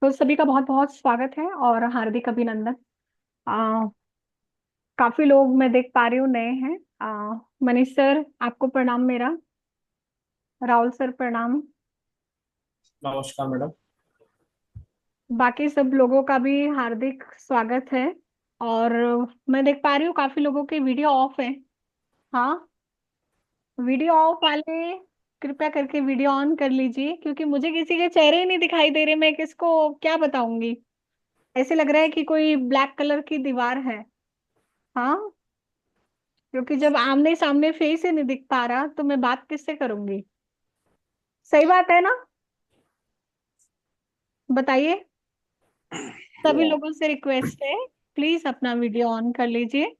तो सभी का बहुत बहुत स्वागत है और हार्दिक अभिनंदन। आ, काफी लोग मैं देख पा रही हूँ नए हैं। मनीष सर आपको प्रणाम मेरा। राहुल सर प्रणाम। नमस्कार मैडम। बाकी सब लोगों का भी हार्दिक स्वागत है। और मैं देख पा रही हूँ काफी लोगों के वीडियो ऑफ है। हाँ, वीडियो ऑफ वाले कृपया करके वीडियो ऑन कर लीजिए, क्योंकि मुझे किसी के चेहरे ही नहीं दिखाई दे रहे। मैं किसको क्या बताऊंगी। ऐसे लग रहा है कि कोई ब्लैक कलर की दीवार है। हाँ, क्योंकि जब आमने सामने फेस ही नहीं दिख पा रहा तो मैं बात किससे करूंगी। सही बात है ना। बताइए। सभी लोगों से रिक्वेस्ट है, प्लीज अपना वीडियो ऑन कर लीजिए।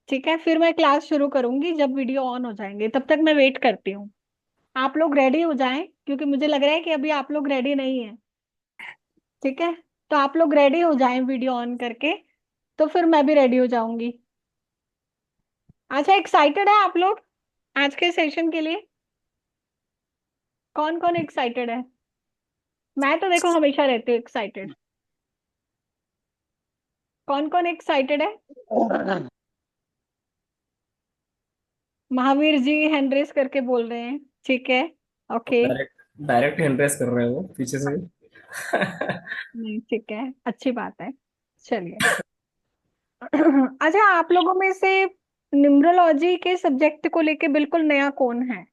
ठीक है, फिर मैं क्लास शुरू करूंगी जब वीडियो ऑन हो जाएंगे। तब तक मैं वेट करती हूँ। आप लोग रेडी हो जाएं, क्योंकि मुझे लग रहा है कि अभी आप लोग रेडी नहीं है। ठीक है, तो आप लोग रेडी हो जाएं वीडियो ऑन करके, तो फिर मैं भी रेडी हो जाऊंगी। अच्छा, एक्साइटेड है आप लोग आज के सेशन के लिए? कौन कौन एक्साइटेड है? मैं तो देखो हमेशा रहती हूँ एक्साइटेड। कौन कौन एक्साइटेड है? महावीर जी हैंड रेस करके बोल रहे हैं। ठीक है। ओके। डायरेक्ट डायरेक्ट इंट्रेस कर रहे हो पीछे से। नहीं, ठीक है, अच्छी बात है। चलिए। अच्छा, आप लोगों में से न्यूमरोलॉजी के सब्जेक्ट को लेके बिल्कुल नया कौन है,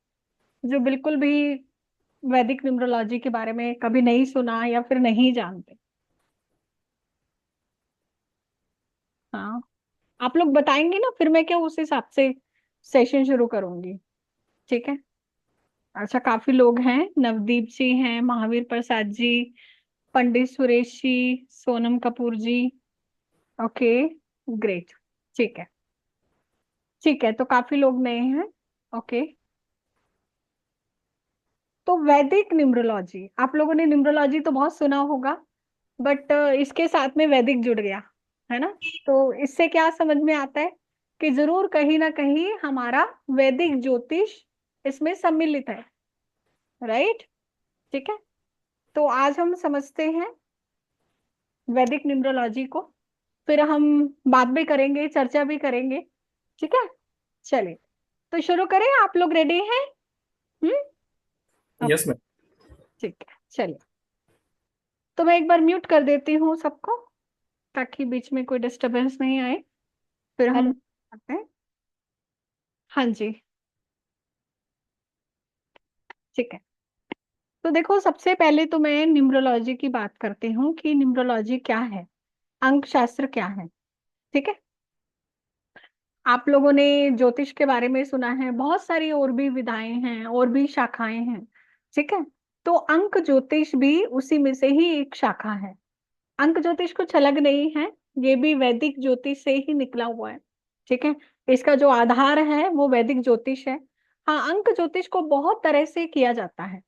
जो बिल्कुल भी वैदिक न्यूमरोलॉजी के बारे में कभी नहीं सुना या फिर नहीं जानते? हाँ, आप लोग बताएंगे ना, फिर मैं क्या उस हिसाब से सेशन शुरू करूंगी। ठीक है। अच्छा, काफी लोग हैं। नवदीप जी हैं, महावीर प्रसाद जी, पंडित सुरेश जी, सोनम कपूर जी। Okay, great. ठीक है। ठीक है, तो काफी लोग नए हैं। ओके। तो वैदिक न्यूमरोलॉजी, आप लोगों ने न्यूमरोलॉजी तो बहुत सुना होगा, बट इसके साथ में वैदिक जुड़ गया है ना। तो इससे क्या समझ में आता है कि जरूर कहीं ना कहीं हमारा वैदिक ज्योतिष इसमें सम्मिलित है। राइट। ठीक है, तो आज हम समझते हैं वैदिक न्यूमरोलॉजी को। फिर हम बात भी करेंगे, चर्चा भी करेंगे। ठीक है। चलिए, तो शुरू करें। आप लोग रेडी हैं? हम्म। Yes okay, ma'am. ठीक है, चलिए। तो मैं एक बार म्यूट कर देती हूँ सबको, ताकि बीच में कोई डिस्टरबेंस नहीं आए। फिर हम हेलो। आते हैं। हाँ जी। ठीक है, तो देखो, सबसे पहले तो मैं न्यूमरोलॉजी की बात करती हूँ कि न्यूमरोलॉजी क्या है, अंक शास्त्र क्या है। ठीक है। आप लोगों ने ज्योतिष के बारे में सुना है, बहुत सारी और भी विधाएं हैं और भी शाखाएं हैं। ठीक है, तो अंक ज्योतिष भी उसी में से ही एक शाखा है। अंक ज्योतिष कुछ अलग नहीं है, ये भी वैदिक ज्योतिष से ही निकला हुआ है। ठीक है, इसका जो आधार है वो वैदिक ज्योतिष है। हाँ, अंक ज्योतिष को बहुत तरह से किया जाता है।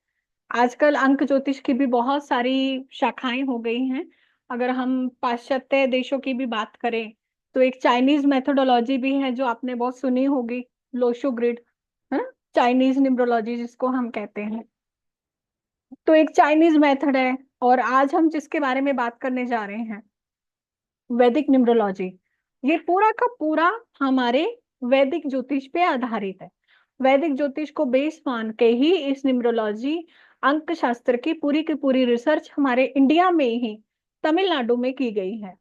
आजकल अंक ज्योतिष की भी बहुत सारी शाखाएं हो गई हैं। अगर हम पाश्चात्य देशों की भी बात करें, तो एक चाइनीज मेथोडोलॉजी भी है जो आपने बहुत सुनी होगी, लोशो ग्रिड, है ना। चाइनीज न्यूमरोलॉजी जिसको हम कहते हैं, तो एक चाइनीज मेथड है। और आज हम जिसके बारे में बात करने जा रहे हैं, वैदिक न्यूमरोलॉजी, ये पूरा का पूरा हमारे वैदिक ज्योतिष पे आधारित है। वैदिक ज्योतिष को बेस मान के ही इस न्यूमरोलॉजी अंक शास्त्र की पूरी रिसर्च हमारे इंडिया में ही तमिलनाडु में की गई है।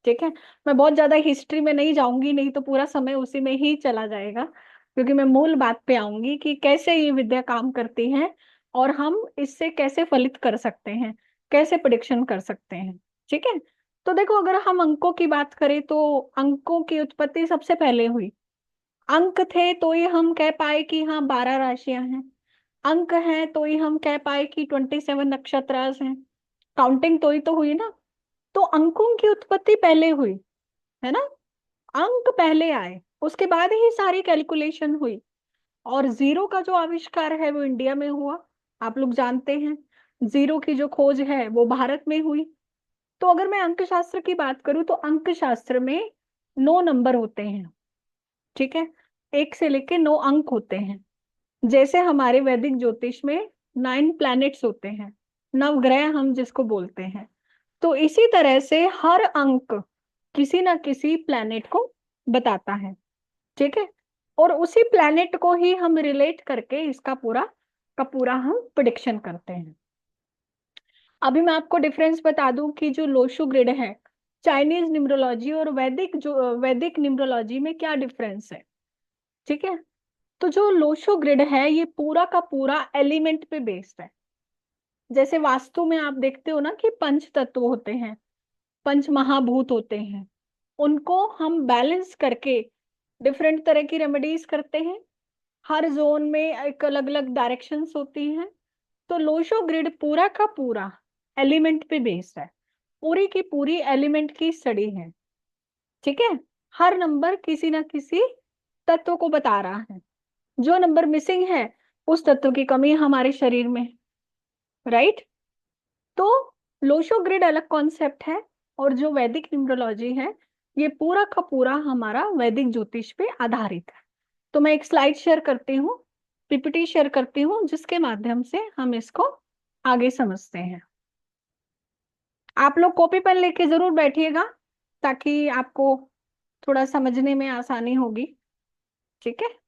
ठीक है, मैं बहुत ज्यादा हिस्ट्री में नहीं जाऊंगी, नहीं तो पूरा समय उसी में ही चला जाएगा, क्योंकि मैं मूल बात पे आऊंगी कि कैसे ये विद्या काम करती है और हम इससे कैसे फलित कर सकते हैं, कैसे प्रिडिक्शन कर सकते हैं। ठीक है, तो देखो, अगर हम अंकों की बात करें तो अंकों की उत्पत्ति सबसे पहले हुई। अंक थे तो ही हम कह पाए कि हाँ 12 राशियां हैं। अंक हैं तो ही हम कह पाए कि 27 नक्षत्र हैं। काउंटिंग तो ही तो हुई ना। तो अंकों की उत्पत्ति पहले हुई, है ना। अंक पहले आए, उसके बाद ही सारी कैलकुलेशन हुई। और जीरो का जो आविष्कार है वो इंडिया में हुआ, आप लोग जानते हैं। जीरो की जो खोज है वो भारत में हुई। तो अगर मैं अंक शास्त्र की बात करूं तो अंक शास्त्र में 9 नंबर होते हैं। ठीक है, एक से लेके 9 अंक होते हैं। जैसे हमारे वैदिक ज्योतिष में 9 प्लैनेट्स होते हैं। नवग्रह हम जिसको बोलते हैं। तो इसी तरह से हर अंक किसी ना किसी प्लैनेट को बताता है, ठीक है। और उसी प्लैनेट को ही हम रिलेट करके इसका पूरा का पूरा हम प्रिडिक्शन करते हैं। अभी मैं आपको डिफरेंस बता दूं कि जो लोशो ग्रिड है, चाइनीज न्यूमरोलॉजी और वैदिक न्यूमरोलॉजी में क्या डिफरेंस है, ठीक है। तो जो लोशो ग्रिड है ये पूरा का पूरा एलिमेंट पे बेस्ड है। जैसे वास्तु में आप देखते हो ना कि पंच तत्व होते हैं, पंच महाभूत होते हैं, उनको हम बैलेंस करके डिफरेंट तरह की रेमेडीज करते हैं। हर जोन में एक अलग अलग डायरेक्शंस होती हैं। तो लोशो ग्रिड पूरा का पूरा एलिमेंट पे बेस्ड है, पूरी की पूरी एलिमेंट की स्टडी है, ठीक है। हर नंबर किसी ना किसी तत्व को बता रहा है। जो नंबर मिसिंग है उस तत्व की कमी है हमारे शरीर में, राइट। तो लोशो ग्रिड अलग कॉन्सेप्ट है, और जो वैदिक न्यूमरोलॉजी है ये पूरा का पूरा हमारा वैदिक ज्योतिष पे आधारित है। तो मैं एक स्लाइड शेयर करती हूँ, पीपीटी शेयर करती हूँ, जिसके माध्यम से हम इसको आगे समझते हैं। आप लोग कॉपी पेन लेके जरूर बैठिएगा, ताकि आपको थोड़ा समझने में आसानी होगी, ठीक है।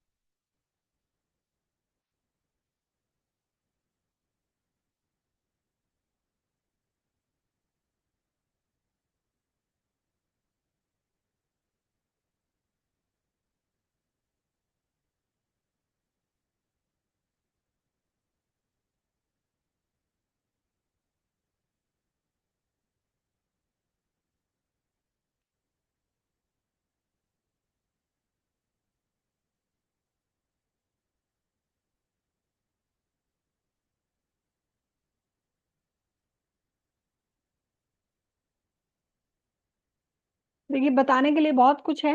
देखिए, बताने के लिए बहुत कुछ है,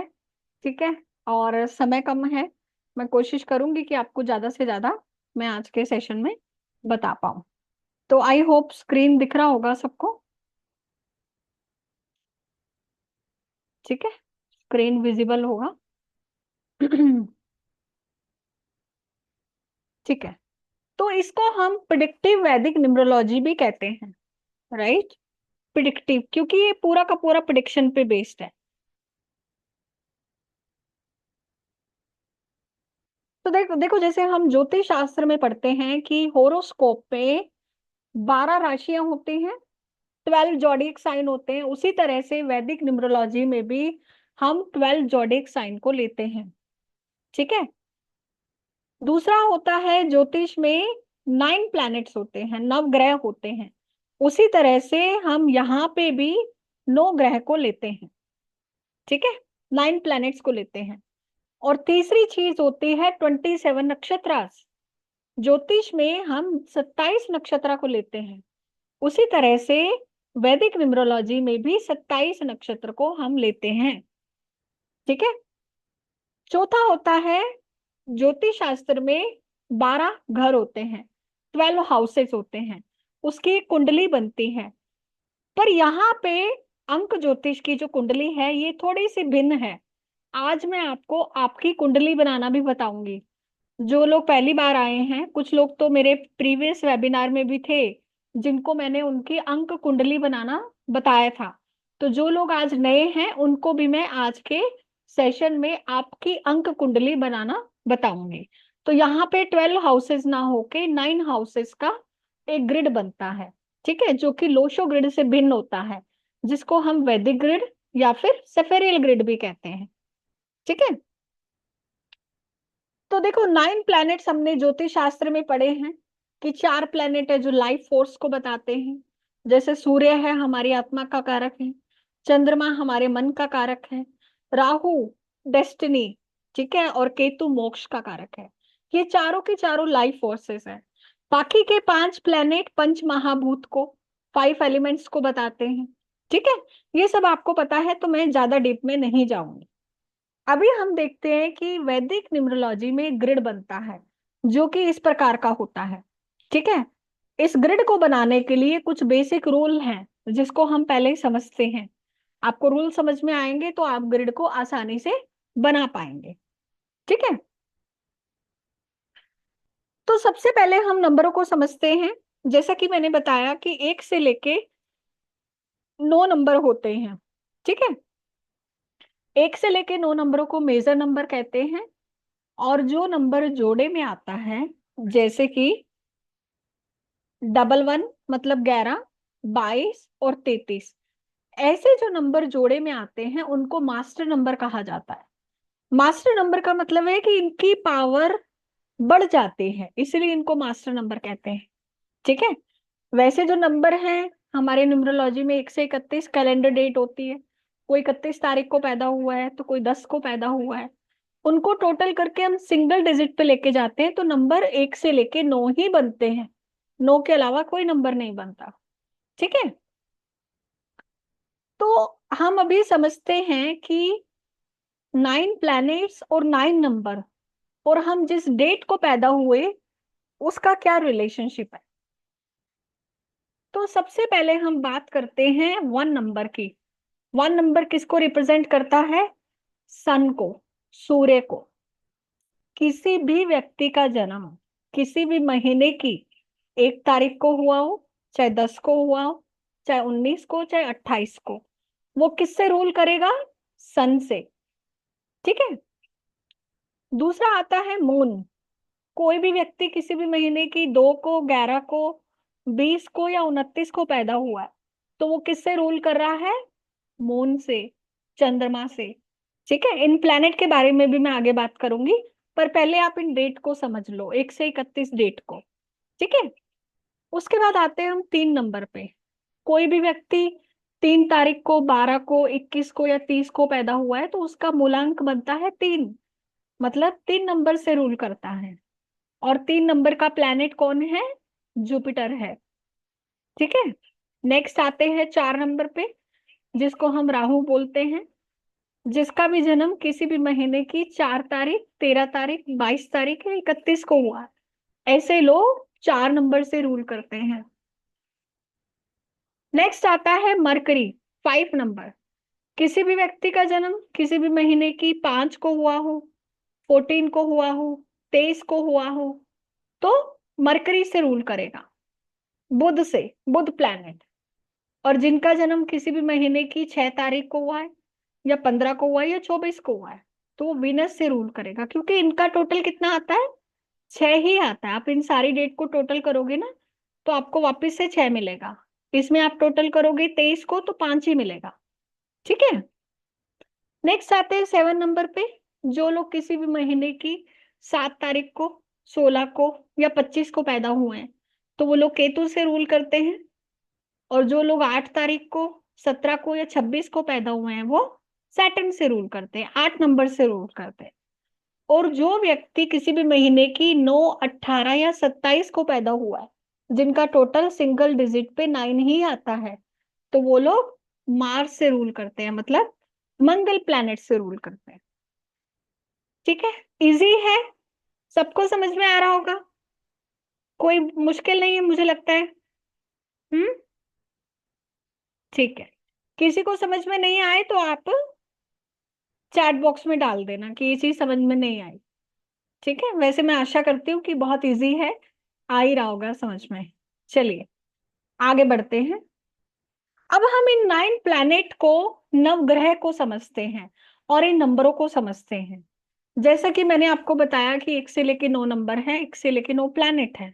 ठीक है, और समय कम है। मैं कोशिश करूंगी कि आपको ज्यादा से ज्यादा मैं आज के सेशन में बता पाऊं। तो आई होप स्क्रीन दिख रहा होगा सबको, ठीक है, स्क्रीन विजिबल होगा। ठीक है। तो इसको हम प्रिडिक्टिव वैदिक न्यूमरोलॉजी भी कहते हैं, राइट। प्रिडिक्टिव क्योंकि ये पूरा का पूरा प्रिडिक्शन पे बेस्ड है। तो देखो देखो, जैसे हम ज्योतिष शास्त्र में पढ़ते हैं कि होरोस्कोप पे 12 राशियां होती हैं, 12 जॉडिक साइन होते हैं, उसी तरह से वैदिक न्यूमरोलॉजी में भी हम 12 जॉडिक साइन को लेते हैं, ठीक है। दूसरा होता है ज्योतिष में 9 प्लैनेट्स होते हैं, 9 ग्रह होते हैं। उसी तरह से हम यहाँ पे भी 9 ग्रह को लेते हैं, ठीक है, 9 प्लैनेट्स को लेते हैं। और तीसरी चीज होती है 27 नक्षत्र। ज्योतिष में हम 27 नक्षत्र को लेते हैं। उसी तरह से वैदिक न्यूमरोलॉजी में भी 27 नक्षत्र को हम लेते हैं, ठीक है। चौथा होता है ज्योतिष शास्त्र में 12 घर होते हैं, 12 हाउसेस होते हैं, उसकी एक कुंडली बनती है। पर यहाँ पे अंक ज्योतिष की जो कुंडली है ये थोड़ी सी भिन्न है। आज मैं आपको आपकी कुंडली बनाना भी बताऊंगी। जो लोग पहली बार आए हैं, कुछ लोग तो मेरे प्रीवियस वेबिनार में भी थे, जिनको मैंने उनकी अंक कुंडली बनाना बताया था। तो जो लोग आज नए हैं उनको भी मैं आज के सेशन में आपकी अंक कुंडली बनाना बताऊंगी। तो यहाँ पे 12 हाउसेस ना होके 9 हाउसेस का एक ग्रिड बनता है, ठीक है, जो कि लोशो ग्रिड से भिन्न होता है, जिसको हम वैदिक ग्रिड या फिर सेफेरियल ग्रिड भी कहते हैं, ठीक है। तो देखो, 9 प्लैनेट्स हमने ज्योतिष शास्त्र में पढ़े हैं कि 4 प्लैनेट है जो लाइफ फोर्स को बताते हैं। जैसे सूर्य है हमारी आत्मा का कारक है, चंद्रमा हमारे मन का कारक है, राहु डेस्टिनी, ठीक है, और केतु मोक्ष का कारक है। ये चारों के चारों लाइफ फोर्सेस हैं। बाकी के 5 प्लैनेट पंच महाभूत को, 5 एलिमेंट्स को बताते हैं, ठीक है। ये सब आपको पता है, तो मैं ज्यादा डीप में नहीं जाऊंगी। अभी हम देखते हैं कि वैदिक न्यूमरोलॉजी में ग्रिड बनता है, जो कि इस प्रकार का होता है, ठीक है। इस ग्रिड को बनाने के लिए कुछ बेसिक रूल हैं, जिसको हम पहले ही समझते हैं। आपको रूल समझ में आएंगे तो आप ग्रिड को आसानी से बना पाएंगे, ठीक है। तो सबसे पहले हम नंबरों को समझते हैं। जैसा कि मैंने बताया कि 1 से लेके 9 नंबर होते हैं, ठीक है। 1 से लेके 9 नंबरों को मेजर नंबर कहते हैं। और जो नंबर जोड़े में आता है, जैसे कि 11 मतलब 11, 22 और 33, ऐसे जो नंबर जोड़े में आते हैं उनको मास्टर नंबर कहा जाता है। मास्टर नंबर का मतलब है कि इनकी पावर बढ़ जाती है, इसलिए इनको मास्टर नंबर कहते हैं, ठीक है। वैसे जो नंबर हैं हमारे न्यूमरोलॉजी में, 1 से 31 कैलेंडर डेट होती है। कोई 31 तारीख को पैदा हुआ है तो कोई 10 को पैदा हुआ है। उनको टोटल करके हम सिंगल डिजिट पे लेके जाते हैं तो नंबर 1 से लेके 9 ही बनते हैं। 9 के अलावा कोई नंबर नहीं बनता, ठीक है। तो हम अभी समझते हैं कि 9 प्लैनेट्स और 9 नंबर, और हम जिस डेट को पैदा हुए उसका क्या रिलेशनशिप है। तो सबसे पहले हम बात करते हैं 1 नंबर की। 1 नंबर किसको रिप्रेजेंट करता है? सन को, सूर्य को। किसी भी व्यक्ति का जन्म किसी भी महीने की 1 तारीख को हुआ हो, चाहे 10 को हुआ हो, चाहे 19 को, चाहे 28 को, वो किससे रूल करेगा? सन से, ठीक है। दूसरा आता है मून। कोई भी व्यक्ति किसी भी महीने की 2 को, 11 को, 20 को या 29 को पैदा हुआ है तो वो किससे रूल कर रहा है? मून से, चंद्रमा से, ठीक है। इन प्लैनेट के बारे में भी मैं आगे बात करूंगी, पर पहले आप इन डेट को समझ लो, 1 से 31 डेट को, ठीक है। उसके बाद आते हैं हम 3 नंबर पे। कोई भी व्यक्ति 3 तारीख को, 12 को, 21 को या 30 को पैदा हुआ है तो उसका मूलांक बनता है 3, मतलब 3 नंबर से रूल करता है। और 3 नंबर का प्लैनेट कौन है? जुपिटर है, ठीक है। नेक्स्ट आते हैं 4 नंबर पे, जिसको हम राहु बोलते हैं। जिसका भी जन्म किसी भी महीने की 4 तारीख, 13 तारीख, 22 तारीख या 31 को हुआ है, ऐसे लोग 4 नंबर से रूल करते हैं। नेक्स्ट आता है मरकरी, 5 नंबर। किसी भी व्यक्ति का जन्म किसी भी महीने की 5 को हुआ हो, 14 को हुआ हो, 23 को हुआ हो, तो मरकरी से रूल करेगा, बुध से, बुध प्लैनेट। और जिनका जन्म किसी भी महीने की 6 तारीख को हुआ है, या 15 को हुआ है, या 24 को हुआ है, तो वो विनस से रूल करेगा, क्योंकि इनका टोटल कितना आता है? 6 ही आता है। आप इन सारी डेट को टोटल करोगे ना तो आपको वापस से 6 मिलेगा। इसमें आप टोटल करोगे 23 को तो 5 ही मिलेगा, ठीक है। नेक्स्ट आते हैं 7 नंबर पे। जो लोग किसी भी महीने की 7 तारीख को, 16 को या 25 को पैदा हुए हैं तो वो लोग केतु से रूल करते हैं। और जो लोग 8 तारीख को, 17 को या 26 को पैदा हुए हैं वो सैटर्न से रूल करते हैं, 8 नंबर से रूल करते हैं। और जो व्यक्ति किसी भी महीने की 9, 18 या 27 को पैदा हुआ है, जिनका टोटल सिंगल डिजिट पे 9 ही आता है, तो वो लोग मार्स से रूल करते हैं, मतलब मंगल प्लैनेट से रूल करते हैं, ठीक है। इजी है, सबको समझ में आ रहा होगा, कोई मुश्किल नहीं है मुझे लगता है। हम्म, ठीक है। किसी को समझ में नहीं आए तो आप चैट बॉक्स में डाल देना कि ये चीज समझ में नहीं आई, ठीक है। वैसे मैं आशा करती हूँ कि बहुत इजी है, आ ही रहा होगा समझ में। चलिए आगे बढ़ते हैं। अब हम इन 9 प्लैनेट को, नवग्रह को समझते हैं और इन नंबरों को समझते हैं। जैसा कि मैंने आपको बताया कि 1 से लेके 9 नंबर है, 1 से लेके 9 प्लैनेट है।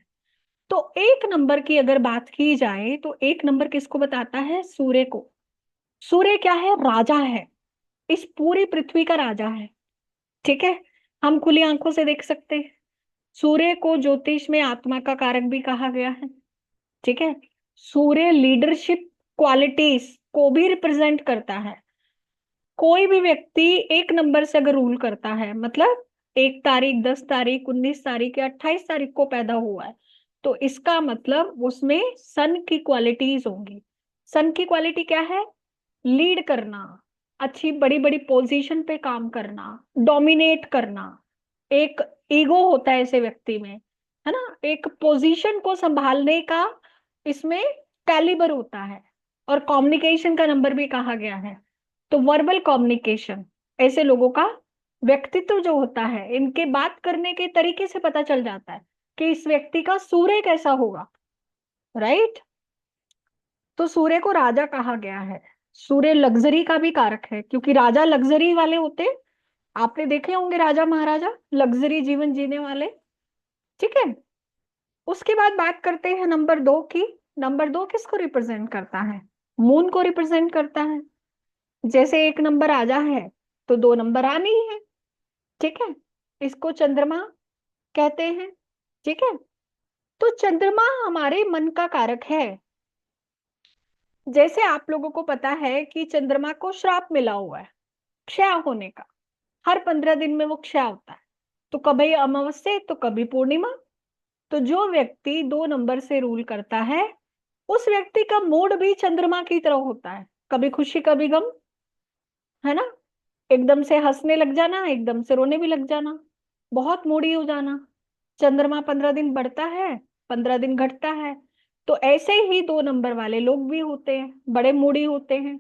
तो 1 नंबर की अगर बात की जाए तो 1 नंबर किसको बताता है? सूर्य को। सूर्य क्या है? राजा है, इस पूरी पृथ्वी का राजा है, ठीक है। हम खुली आंखों से देख सकते हैं। सूर्य को ज्योतिष में आत्मा का कारक भी कहा गया है, ठीक है। सूर्य लीडरशिप क्वालिटीज को भी रिप्रेजेंट करता है। कोई भी व्यक्ति 1 नंबर से अगर रूल करता है, मतलब 1 तारीख, 10 तारीख, 19 तारीख या 28 तारीख को पैदा हुआ है, तो इसका मतलब उसमें सन की क्वालिटीज होंगी। सन की क्वालिटी क्या है? लीड करना, अच्छी बड़ी बड़ी पोजीशन पे काम करना, डोमिनेट करना। एक ईगो होता है ऐसे व्यक्ति में, है ना, एक पोजीशन को संभालने का इसमें कैलिबर होता है। और कम्युनिकेशन का नंबर भी कहा गया है। तो वर्बल कम्युनिकेशन, ऐसे लोगों का व्यक्तित्व जो होता है, इनके बात करने के तरीके से पता चल जाता है कि इस व्यक्ति का सूर्य कैसा होगा। राइट। तो सूर्य को राजा कहा गया है। सूर्य लग्जरी का भी कारक है, क्योंकि राजा लग्जरी वाले होते हैं। आपने देखे होंगे राजा महाराजा लग्जरी जीवन जीने वाले। ठीक है। उसके बाद बात करते हैं नंबर 2 की। नंबर 2 किसको रिप्रेजेंट करता है? मून को रिप्रेजेंट करता है। जैसे 1 नंबर राजा है, तो 2 नंबर रानी है। ठीक है। इसको चंद्रमा कहते हैं। ठीक है। तो चंद्रमा हमारे मन का कारक है। जैसे आप लोगों को पता है कि चंद्रमा को श्राप मिला हुआ है क्षय होने का। हर 15 दिन में वो क्षय होता है। तो कभी अमावस्या तो कभी पूर्णिमा। तो जो व्यक्ति 2 नंबर से रूल करता है, उस व्यक्ति का मूड भी चंद्रमा की तरह होता है। कभी खुशी कभी गम, है ना। एकदम से हंसने लग जाना, एकदम से रोने भी लग जाना, बहुत मूडी हो जाना। चंद्रमा 15 दिन बढ़ता है, 15 दिन घटता है। तो ऐसे ही 2 नंबर वाले लोग भी होते हैं, बड़े मूडी होते हैं।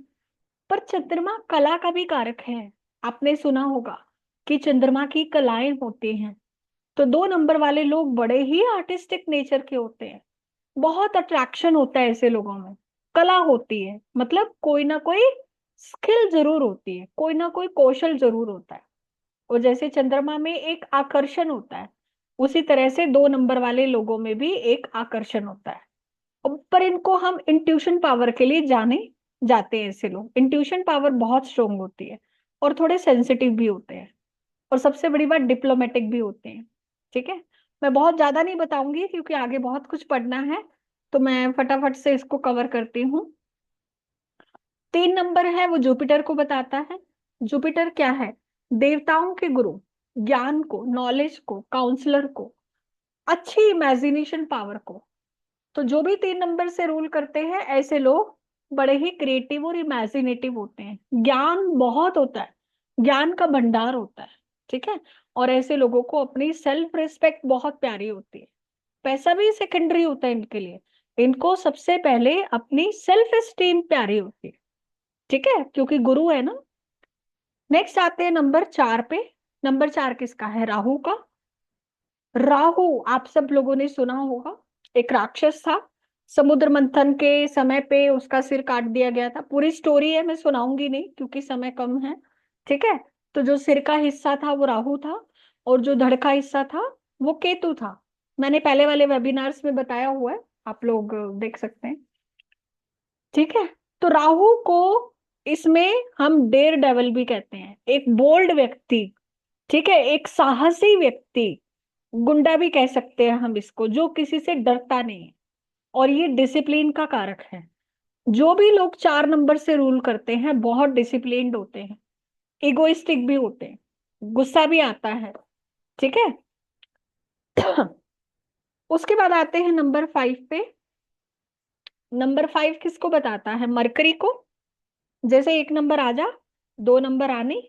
पर चंद्रमा कला का भी कारक है। आपने सुना होगा कि चंद्रमा की कलाएं होती हैं। तो 2 नंबर वाले लोग बड़े ही आर्टिस्टिक नेचर के होते हैं। बहुत अट्रैक्शन होता है ऐसे लोगों में। कला होती है, मतलब कोई ना कोई स्किल जरूर होती है, कोई ना कोई कौशल जरूर होता है। और जैसे चंद्रमा में एक आकर्षण होता है, उसी तरह से 2 नंबर वाले लोगों में भी एक आकर्षण होता है। पर इनको हम इंट्यूशन पावर के लिए जाने जाते हैं। ऐसे लोग इंट्यूशन पावर बहुत स्ट्रोंग होती है, और थोड़े सेंसिटिव भी होते हैं। और सबसे बड़ी बात, डिप्लोमेटिक भी होते हैं। ठीक है। मैं बहुत ज्यादा नहीं बताऊंगी, क्योंकि आगे बहुत कुछ पढ़ना है। तो मैं फटाफट से इसको कवर करती हूँ। 3 नंबर है, वो जुपिटर को बताता है। जुपिटर क्या है? देवताओं के गुरु। ज्ञान को, नॉलेज को, काउंसलर को, अच्छी इमेजिनेशन पावर को। तो जो भी 3 नंबर से रूल करते हैं, ऐसे लोग बड़े ही क्रिएटिव और इमेजिनेटिव होते हैं। ज्ञान बहुत होता है, ज्ञान का भंडार होता है। ठीक है। और ऐसे लोगों को अपनी सेल्फ रिस्पेक्ट बहुत प्यारी होती है। पैसा भी सेकेंडरी होता है इनके लिए। इनको सबसे पहले अपनी सेल्फ एस्टीम प्यारी होती है। ठीक है, क्योंकि गुरु है ना। नेक्स्ट आते हैं नंबर 4 पे। नंबर 4 किसका है? राहु का। राहु, आप सब लोगों ने सुना होगा, एक राक्षस था। समुद्र मंथन के समय पे उसका सिर काट दिया गया था। पूरी स्टोरी है, मैं सुनाऊंगी नहीं क्योंकि समय कम है। ठीक है। तो जो सिर का हिस्सा था वो राहु था, और जो धड़ का हिस्सा था वो केतु था। मैंने पहले वाले वेबिनार्स में बताया हुआ है, आप लोग देख सकते हैं। ठीक है। तो राहु को इसमें हम डेयर डेवल भी कहते हैं, एक बोल्ड व्यक्ति। ठीक है, एक साहसी व्यक्ति, गुंडा भी कह सकते हैं हम इसको, जो किसी से डरता नहीं है। और ये डिसिप्लिन का कारक है। जो भी लोग 4 नंबर से रूल करते हैं बहुत डिसिप्लिन्ड होते हैं, इगोइस्टिक भी होते हैं, गुस्सा भी आता है। ठीक है। उसके बाद आते हैं नंबर 5 पे। नंबर 5 किसको बताता है? मरकरी को। जैसे 1 नंबर राजा, 2 नंबर रानी,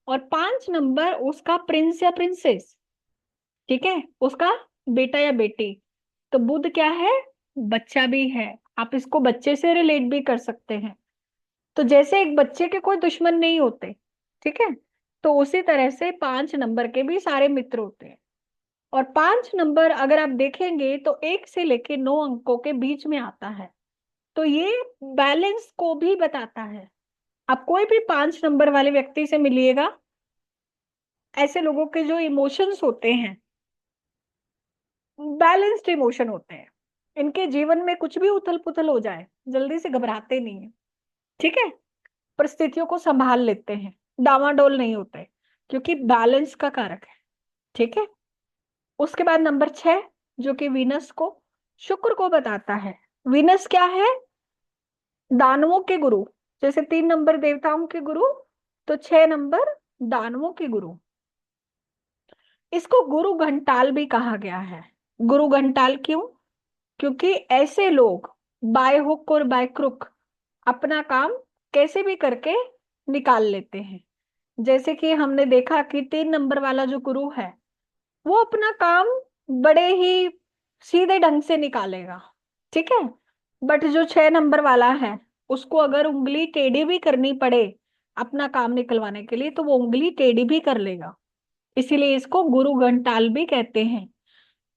और 5 नंबर उसका प्रिंस या प्रिंसेस। ठीक है, उसका बेटा या बेटी। तो बुध क्या है? बच्चा भी है। आप इसको बच्चे से रिलेट भी कर सकते हैं। तो जैसे एक बच्चे के कोई दुश्मन नहीं होते, ठीक है, तो उसी तरह से 5 नंबर के भी सारे मित्र होते हैं। और 5 नंबर अगर आप देखेंगे तो 1 से लेके 9 अंकों के बीच में आता है। तो ये बैलेंस को भी बताता है। आप कोई भी 5 नंबर वाले व्यक्ति से मिलिएगा, ऐसे लोगों के जो इमोशंस होते हैं, बैलेंस्ड इमोशन होते हैं। इनके जीवन में कुछ भी उथल पुथल हो जाए, जल्दी से घबराते नहीं है। ठीक है। परिस्थितियों को संभाल लेते हैं, डावाडोल नहीं होते, क्योंकि बैलेंस का कारक है। ठीक है। उसके बाद नंबर 6, जो कि वीनस को, शुक्र को बताता है। वीनस क्या है? दानवों के गुरु। जैसे 3 नंबर देवताओं के गुरु, तो 6 नंबर दानवों के गुरु। इसको गुरु घंटाल भी कहा गया है। गुरु घंटाल क्यों? क्योंकि ऐसे लोग बाय हुक और बाय क्रुक अपना काम कैसे भी करके निकाल लेते हैं। जैसे कि हमने देखा कि 3 नंबर वाला जो गुरु है, वो अपना काम बड़े ही सीधे ढंग से निकालेगा। ठीक है। बट जो 6 नंबर वाला है, उसको अगर उंगली टेढ़ी भी करनी पड़े अपना काम निकलवाने के लिए, तो वो उंगली टेढ़ी भी कर लेगा। इसीलिए इसको गुरु घंटाल भी कहते हैं।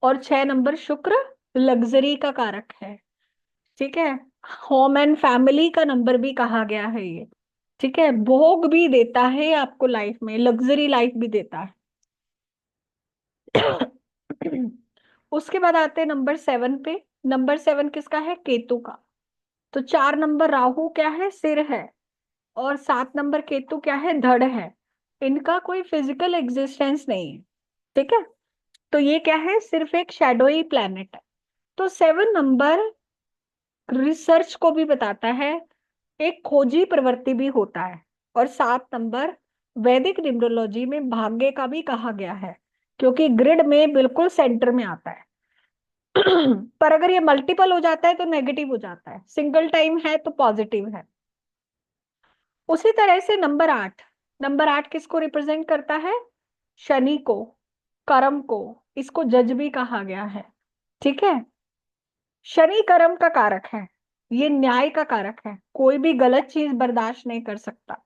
और 6 नंबर शुक्र लग्जरी का कारक है। ठीक है, होम एंड फैमिली का नंबर भी कहा गया है ये। ठीक है, भोग भी देता है आपको लाइफ में, लग्जरी लाइफ भी देता है। उसके बाद आते हैं नंबर 7 पे। नंबर 7 किसका है? केतु का। तो 4 नंबर राहु क्या है? सिर है। और 7 नंबर केतु क्या है? धड़ है। इनका कोई फिजिकल एग्जिस्टेंस नहीं है। ठीक है, तो ये क्या है? सिर्फ एक शैडोई प्लैनेट है। तो 7 नंबर रिसर्च को भी बताता है, एक खोजी प्रवृत्ति भी होता है। और 7 नंबर वैदिक न्यूमरोलॉजी में भाग्य का भी कहा गया है, क्योंकि ग्रिड में बिल्कुल सेंटर में आता है। पर अगर ये मल्टीपल हो जाता है तो नेगेटिव हो जाता है, सिंगल टाइम है तो पॉजिटिव है। उसी तरह से नंबर 8, नंबर 8 किसको रिप्रेजेंट करता है? शनि को, कर्म को। इसको जज भी कहा गया है। ठीक है, शनि कर्म का कारक है, ये न्याय का कारक है, कोई भी गलत चीज बर्दाश्त नहीं कर सकता।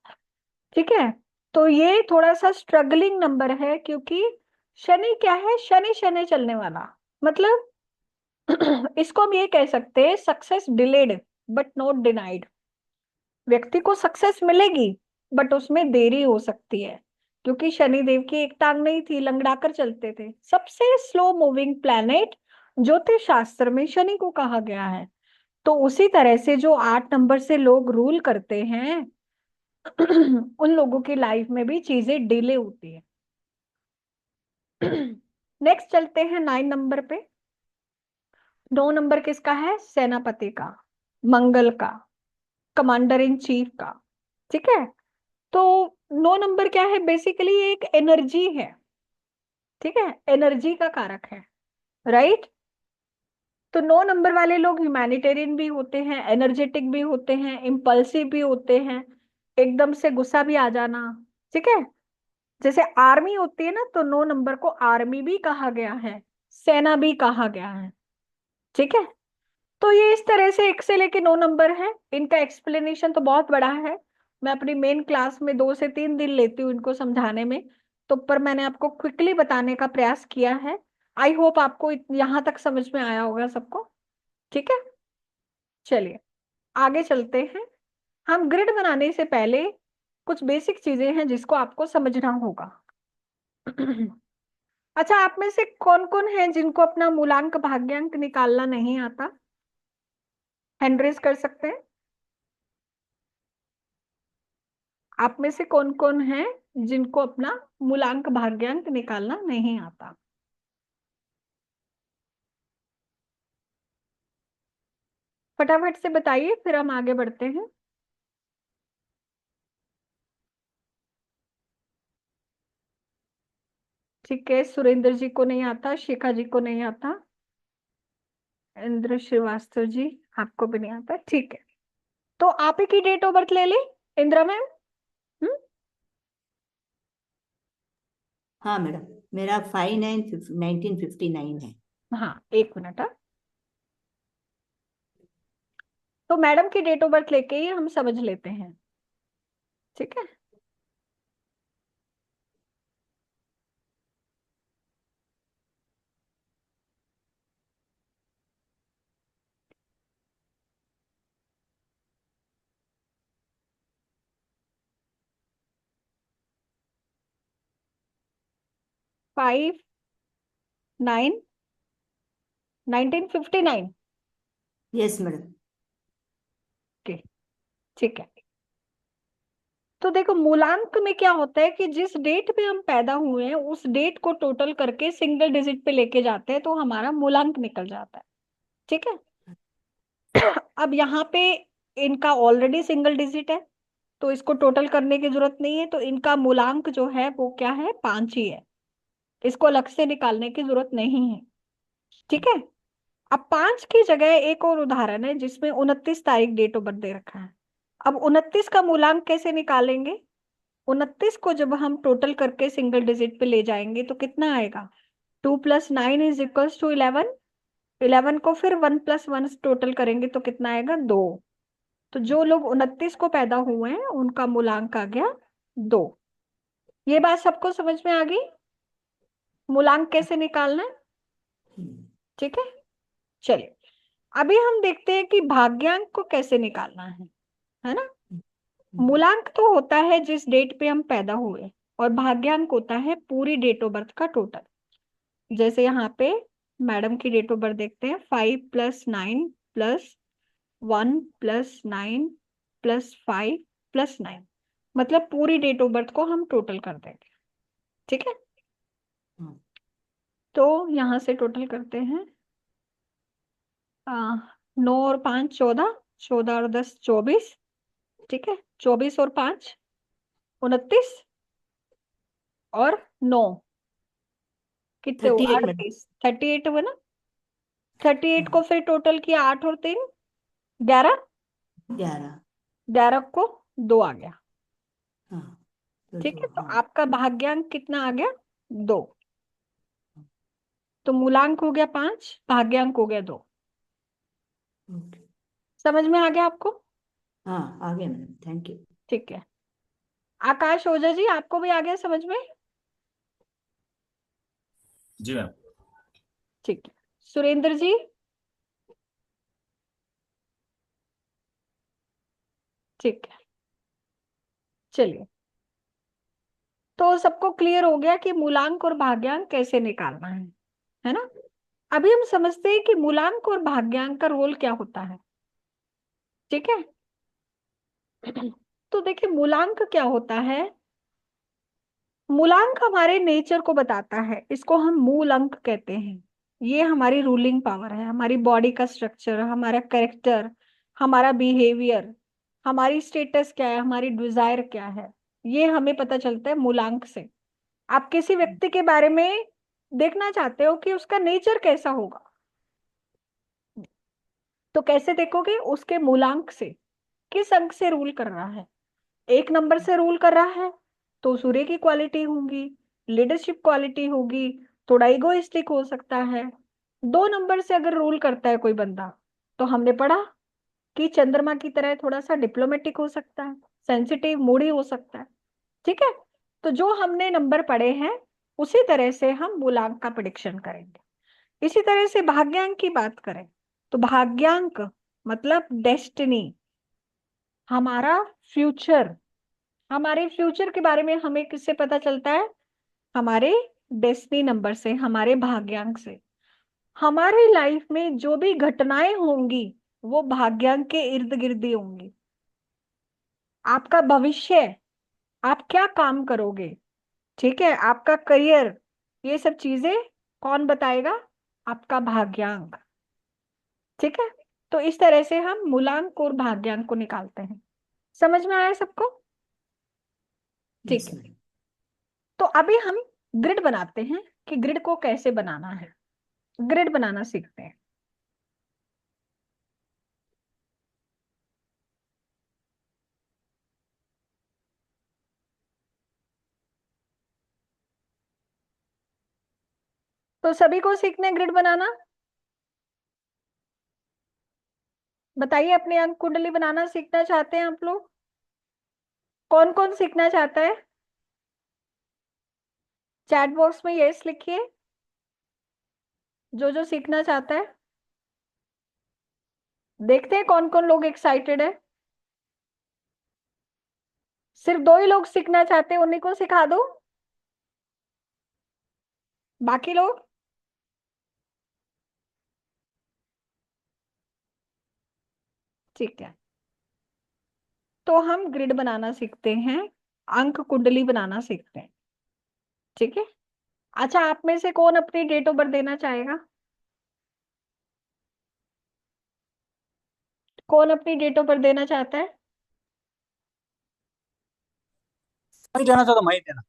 ठीक है, तो ये थोड़ा सा स्ट्रगलिंग नंबर है, क्योंकि शनि क्या है? शनि शनि चलने वाला, मतलब इसको हम ये कह सकते हैं, success delayed but not denied. व्यक्ति को सक्सेस मिलेगी, बट उसमें देरी हो सकती है, क्योंकि शनिदेव की एक टांग नहीं थी, लंगड़ाकर चलते थे। सबसे स्लो मूविंग प्लैनेट ज्योतिष शास्त्र में शनि को कहा गया है। तो उसी तरह से जो 8 नंबर से लोग रूल करते हैं, उन लोगों की लाइफ में भी चीजें डिले होती है। नेक्स्ट चलते हैं 9 नंबर पे। 9 नंबर किसका है? सेनापति का, मंगल का, कमांडर इन चीफ का। ठीक है, तो 9 नंबर क्या है? बेसिकली एक एनर्जी है। ठीक है, एनर्जी का कारक है, राइट। तो 9 नंबर वाले लोग ह्यूमैनिटेरियन भी होते हैं, एनर्जेटिक भी होते हैं, इम्पल्सिव भी होते हैं, एकदम से गुस्सा भी आ जाना। ठीक है, जैसे आर्मी होती है ना, तो 9 नंबर को आर्मी भी कहा गया है, सेना भी कहा गया है। ठीक है, तो ये इस तरह से 1 से लेके 9 नंबर है। इनका एक्सप्लेनेशन तो बहुत बड़ा है, मैं अपनी मेन क्लास में 2 से 3 दिन लेती हूँ इनको समझाने में। तो पर मैंने आपको क्विकली बताने का प्रयास किया है। आई होप आपको यहाँ तक समझ में आया होगा सबको। ठीक है, चलिए आगे चलते हैं। हम ग्रिड बनाने से पहले कुछ बेसिक चीजें हैं जिसको आपको समझना होगा। अच्छा, आप में से कौन कौन है जिनको अपना मूलांक भाग्यांक निकालना नहीं आता? हैंड रेज कर सकते हैं। आप में से कौन कौन है जिनको अपना मूलांक भाग्यांक निकालना नहीं आता? फटाफट से बताइए, फिर हम आगे बढ़ते हैं। ठीक है, सुरेंद्र जी को नहीं आता, शिखा जी को नहीं आता, इंद्र श्रीवास्तव जी आपको भी नहीं आता। ठीक है, तो आप ही की डेट ऑफ बर्थ ले ले, इंदिरा मैम। हम्म, हाँ मैडम, मेरा 5/9/1959 है। हाँ, एक मिनट। हाँ, तो मैडम की डेट ऑफ बर्थ लेके ही हम समझ लेते हैं। ठीक है, 5/9/1959। Yes madam. ओके, ठीक है। तो देखो, मूलांक में क्या होता है कि जिस डेट पे हम पैदा हुए हैं उस डेट को टोटल करके सिंगल डिजिट पे लेके जाते हैं, तो हमारा मूलांक निकल जाता है। ठीक है, अब यहाँ पे इनका ऑलरेडी सिंगल डिजिट है, तो इसको टोटल करने की जरूरत नहीं है, तो इनका मूलांक जो है वो क्या है? 5 ही है। इसको अलग से निकालने की जरूरत नहीं है। ठीक है, अब 5 की जगह एक और उदाहरण है जिसमें 29 तारीख डेट ऑफ बर्थ दे रखा है। अब 29 का मूलांक कैसे निकालेंगे? 29 को जब हम टोटल करके सिंगल डिजिट पे ले जाएंगे तो कितना आएगा? 2 + 9 = 11। 11 को फिर 1 + 1 टोटल करेंगे तो कितना आएगा? 2। तो जो लोग 29 को पैदा हुए हैं उनका मूलांक आ गया 2। ये बात सबको समझ में आ गई? मूलांक कैसे निकालना है? ठीक है, चलिए अभी हम देखते हैं कि भाग्यांक को कैसे निकालना है ना। मूलांक तो होता है जिस डेट पे हम पैदा हुए, और भाग्यांक होता है पूरी डेट ऑफ बर्थ का टोटल। जैसे यहाँ पे मैडम की डेट ऑफ बर्थ देखते हैं, 5+9+1+9+5+9, मतलब पूरी डेट ऑफ बर्थ को हम टोटल कर देंगे। ठीक है, हाँ, तो यहाँ से टोटल करते हैं। 9 और 5 14, 14 और 10 24। ठीक है, 24 और 5 29, और 9 कितने हुआ, 38 मैडम। 38, 38 हुआ ना। 38 को हाँ, फिर टोटल किया, 8 और 3 11, 11। 11 को 2 आ गया। हाँ, तो ठीक दो, है, तो हाँ। आपका भाग्यांक कितना आ गया, 2। तो मूलांक हो गया 5, भाग्यांक हो गया 2। ओके। समझ में आ गया आपको। हाँ, आ गया मैडम, थैंक यू। ठीक है, आकाश ओझा जी आपको भी आ गया समझ में। जी मैम। ठीक है, सुरेंद्र जी। ठीक है, चलिए, तो सबको क्लियर हो गया कि मूलांक और भाग्यांक कैसे निकालना है ना। अभी हम समझते हैं कि मूलांक और भाग्यांक का रोल क्या होता है। ठीक है, तो देखिए मूलांक क्या होता है। मूलांक हमारे नेचर को बताता है, इसको हम मूल अंक कहते हैं। ये हमारी रूलिंग पावर है, हमारी बॉडी का स्ट्रक्चर, हमारा कैरेक्टर, हमारा बिहेवियर, हमारी स्टेटस क्या है, हमारी डिजायर क्या है, ये हमें पता चलता है मूलांक से। आप किसी व्यक्ति के बारे में देखना चाहते हो कि उसका नेचर कैसा होगा, तो कैसे देखोगे, उसके मूलांक से, किस अंक से रूल कर रहा है। 1 नंबर से रूल कर रहा है तो सूर्य की क्वालिटी होगी, लीडरशिप क्वालिटी होगी, थोड़ा इगोइस्टिक हो सकता है। 2 नंबर से अगर रूल करता है कोई बंदा, तो हमने पढ़ा कि चंद्रमा की तरह थोड़ा सा डिप्लोमेटिक हो सकता है, सेंसिटिव मूडी हो सकता है। ठीक है, तो जो हमने नंबर पढ़े हैं उसी तरह से हम मूलांक का प्रिडिक्शन करेंगे। इसी तरह से भाग्यांक की बात करें, तो भाग्यांक मतलब डेस्टिनी, हमारा फ्यूचर। हमारे फ्यूचर के बारे में हमें किससे पता चलता है, हमारे डेस्टिनी नंबर से, हमारे भाग्यांक से। हमारी लाइफ में जो भी घटनाएं होंगी वो भाग्यांक के इर्द गिर्द ही होंगी। आपका भविष्य, आप क्या काम करोगे, ठीक है, आपका करियर, ये सब चीजें कौन बताएगा, आपका भाग्यांक। ठीक है, तो इस तरह से हम मूलांक और भाग्यांक को निकालते हैं। समझ में आया सबको। ठीक यस है, मैडम। तो अभी हम ग्रिड बनाते हैं कि ग्रिड को कैसे बनाना है। ग्रिड बनाना सीखते हैं। तो सभी को सीखना है ग्रिड बनाना। बताइए, अपनी अंक कुंडली बनाना सीखना चाहते हैं आप लोग, कौन कौन सीखना चाहता है। चैट बॉक्स में यस लिखिए, जो जो सीखना चाहता है। देखते हैं कौन कौन लोग एक्साइटेड है। सिर्फ 2 ही लोग सीखना चाहते हैं, उन्हीं को सिखा दो, बाकी लोग। ठीक है, तो हम ग्रिड बनाना सीखते हैं, अंक कुंडली बनाना सीखते हैं। ठीक है, अच्छा, आप में से कौन अपनी डेट ऑफ बर्थ देना चाहेगा, कौन अपनी डेट ऑफ बर्थ देना चाहता है। मैं ही देना चाहता हूँ, मैं ही देना।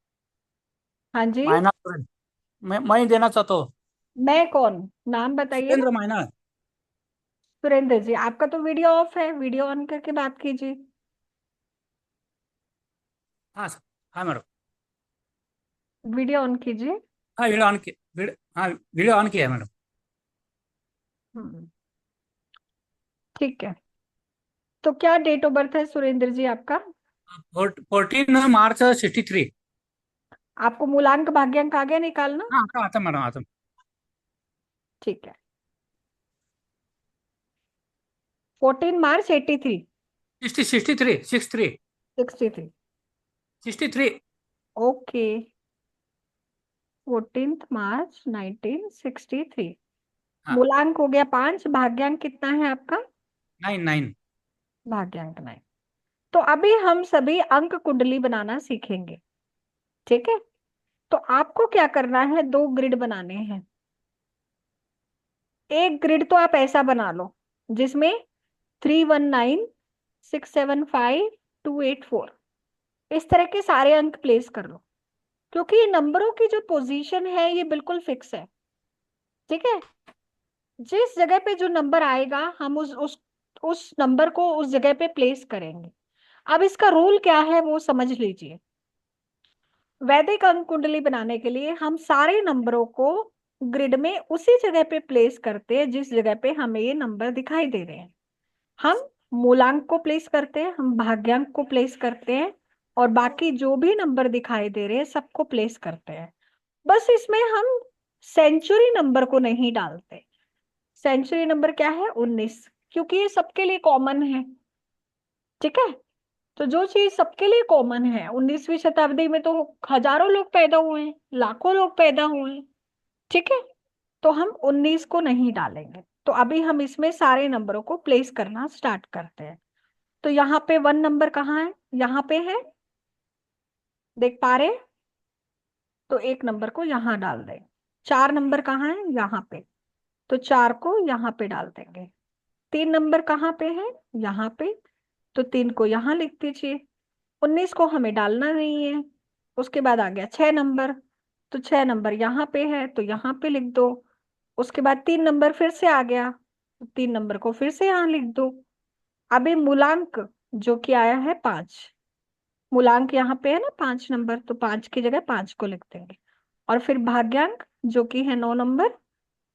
हाँ जी, मायना सुरेंद्र। मैं ही देना चाहता हूँ। मैं कौन, नाम बताइए ना। सुरेंद्र मायना। सुरेंद्र जी, आपका तो वीडियो ऑफ है, वीडियो ऑन करके बात कीजिए। हाँ सर। हाँ मैडम। वीडियो ऑन कीजिए। हाँ वीडियो ऑन किया, हाँ वीडियो ऑन किया है मैडम। हम्म, ठीक है, तो क्या डेट ऑफ बर्थ है सुरेंद्र जी आपका। 14 मार्च 63। आपको मूलांक भाग्यांक आ गया निकालना। हाँ आता मैडम, आता। ठीक है, 14 मार्च 83, 63 63 63। 63। ओके, 14 मार्च 1963। हाँ, मूलांक हो गया 5, भाग्यांक कितना है आपका? 9 9। भाग्यांक 9। तो अभी हम सभी अंक कुंडली बनाना सीखेंगे, ठीक है? तो आपको क्या करना है, 2 ग्रिड बनाने हैं। एक ग्रिड तो आप ऐसा बना लो जिसमें 319, 675, 284 इस तरह के सारे अंक प्लेस कर लो, क्योंकि ये नंबरों की जो पोजीशन है ये बिल्कुल फिक्स है, ठीक है? जिस जगह पे जो नंबर आएगा हम उस नंबर को उस जगह पे प्लेस करेंगे। अब इसका रूल क्या है वो समझ लीजिए। वैदिक अंक कुंडली बनाने के लिए हम सारे नंबरों को ग्रिड में उसी जगह पे प्लेस करते हैं जिस जगह पे हमें ये नंबर दिखाई दे रहे हैं। हम मूलांक को प्लेस करते हैं, हम भाग्यांक को प्लेस करते हैं, और बाकी जो भी नंबर दिखाई दे रहे हैं सबको प्लेस करते हैं। बस इसमें हम सेंचुरी नंबर को नहीं डालते। सेंचुरी नंबर क्या है? 19, क्योंकि ये सबके लिए कॉमन है, ठीक है? तो जो चीज सबके लिए कॉमन है, 19वीं शताब्दी में तो हजारों लोग पैदा हुए हैं, लाखों लोग पैदा हुए हैं, ठीक है? तो हम 19 को नहीं डालेंगे। तो अभी हम इसमें सारे नंबरों को प्लेस करना स्टार्ट करते हैं। तो यहाँ पे 1 नंबर कहाँ है? यहाँ पे है, देख पा रहे? तो 1 नंबर को यहाँ डाल दें। 4 नंबर कहाँ है? यहाँ पे, तो 4 को यहाँ पे डाल देंगे। 3 नंबर कहाँ पे है? यहाँ पे, तो 3 को यहाँ लिख दीजिए। 19 को हमें डालना नहीं है। उसके बाद आ गया 6 नंबर, तो 6 नंबर यहाँ पे है तो यहाँ पे लिख दो। उसके बाद 3 नंबर फिर से आ गया, तो 3 नंबर को फिर से यहाँ लिख दो। अभी मूलांक जो कि आया है 5, मूलांक यहाँ पे है ना 5 नंबर, तो 5 की जगह 5 को लिख देंगे। और फिर भाग्यांक जो कि है 9 नंबर,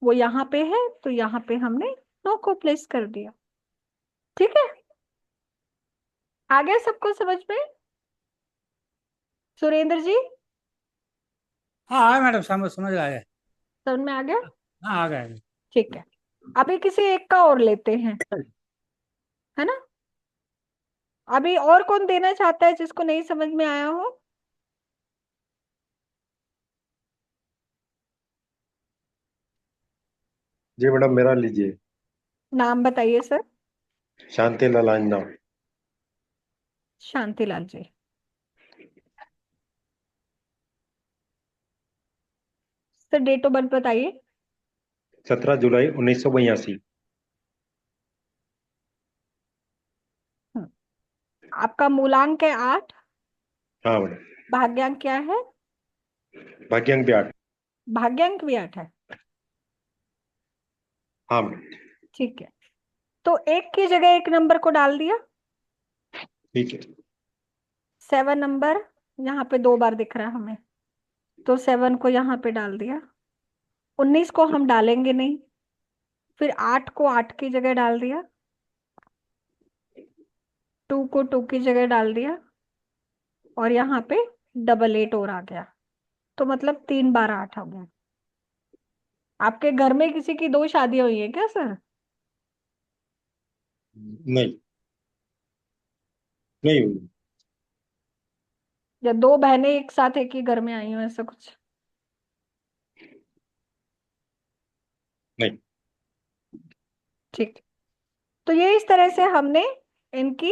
वो यहाँ पे है, तो यहाँ पे हमने 9 को प्लेस कर दिया, ठीक है? आ गया सबको समझ में? सुरेंद्र जी, हाँ हाँ मैडम, समझ समझ आया। समझ में आ गया? हाँ, आ गया। ठीक है, अभी किसी एक का और लेते हैं, है ना? अभी और कौन देना चाहता है जिसको नहीं समझ में आया हो? जी मैडम, मेरा लीजिए। नाम बताइए sir. Shanti Lalanjana. Shantilal ji. Sir date of birth बताइए। 17 जुलाई 1982। आपका मूलांक है 8, हाँ मैडम। भाग्यांक क्या है? भाग्यांक भी 8। भाग्यांक भी 8 है, हाँ मैडम। ठीक है। तो 1 की जगह 1 नंबर को डाल दिया। ठीक है। 7 नंबर यहाँ पे 2 बार दिख रहा है हमें, तो 7 को यहाँ पे डाल दिया। 19 को हम डालेंगे नहीं, फिर 8 को 8 की जगह डाल दिया। 2 को 2 की जगह डाल दिया, और यहाँ पे 888 और आ गया, तो मतलब 3 बार 8 हो गया। आपके घर में किसी की 2 शादियां हुई है क्या सर? नहीं, नहीं हुई। या 2 बहनें एक साथ एक ही घर में आई हो, ऐसा कुछ? नहीं। ठीक, तो ये इस तरह से हमने इनकी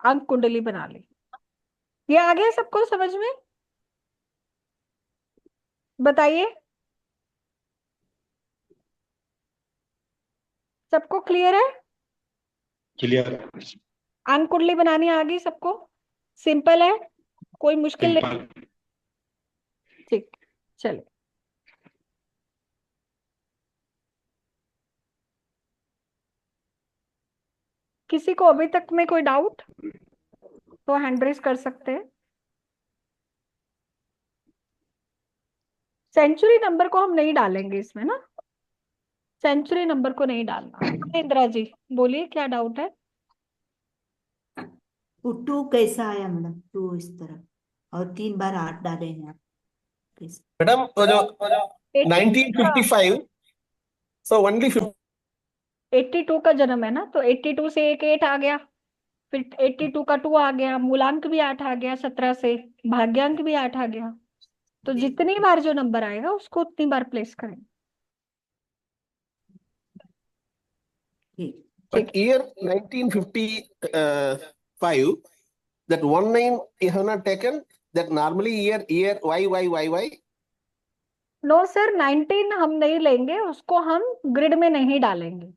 अंक कुंडली बना ली। ये आ गया सबको समझ में? बताइए, सबको क्लियर है? क्लियर। अंक कुंडली बनानी आ गई सबको? सिंपल है, कोई मुश्किल नहीं। सिंपल। ठीक, चलिए। किसी को अभी तक में कोई डाउट तो हैंड रेज कर सकते हैं। सेंचुरी नंबर को हम नहीं डालेंगे इसमें ना, सेंचुरी नंबर को नहीं डालना। इंदिरा जी बोलिए, क्या डाउट है? वो 2 कैसा आया मैडम? 2 इस तरह, और 3 बार 8 डाले हैं आप, कैसे? मैडम वो जो 18 1955 so only 50 82 का जन्म है ना, तो 82 से एक 8 आ गया, फिर 82 का 2 आ गया, मूलांक भी 8 आ गया 17 से, भाग्यांक भी 8 आ गया। तो जितनी बार जो नंबर आएगा उसको उतनी बार प्लेस करेंगे। ठीक। But year 1955, that 19 you have not taken, that normally year y. No sir, 19 हम नहीं लेंगे, उसको हम ग्रिड में नहीं डालेंगे।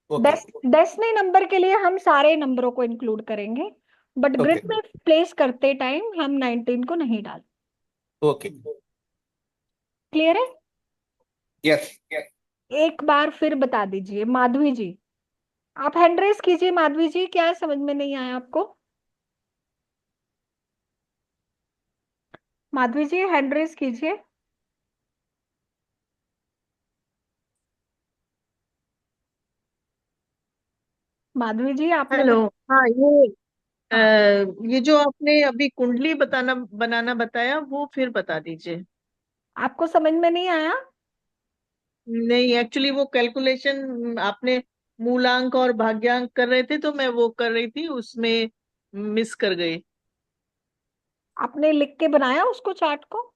Okay, डेसिमल नंबर के लिए हम सारे नंबरों को इंक्लूड करेंगे, बट ग्रिड okay, में प्लेस करते टाइम हम 19 को नहीं डाल। okay. क्लियर है? Yes, yes. एक बार फिर बता दीजिए माधवी जी, आप हैंड रेस कीजिए। माधवी जी, क्या समझ में नहीं आया आपको? माधवी जी हैंड रेस कीजिए। माधवी जी आपने हेलो। हाँ, हाँ, ये जो आपने अभी कुंडली बनाना बताया वो फिर बता दीजिए। आपको समझ में नहीं आया? नहीं, एक्चुअली वो कैलकुलेशन आपने मूलांक और भाग्यांक कर रहे थे तो मैं वो कर रही थी, उसमें मिस कर गई। आपने लिख के बनाया उसको, चार्ट को?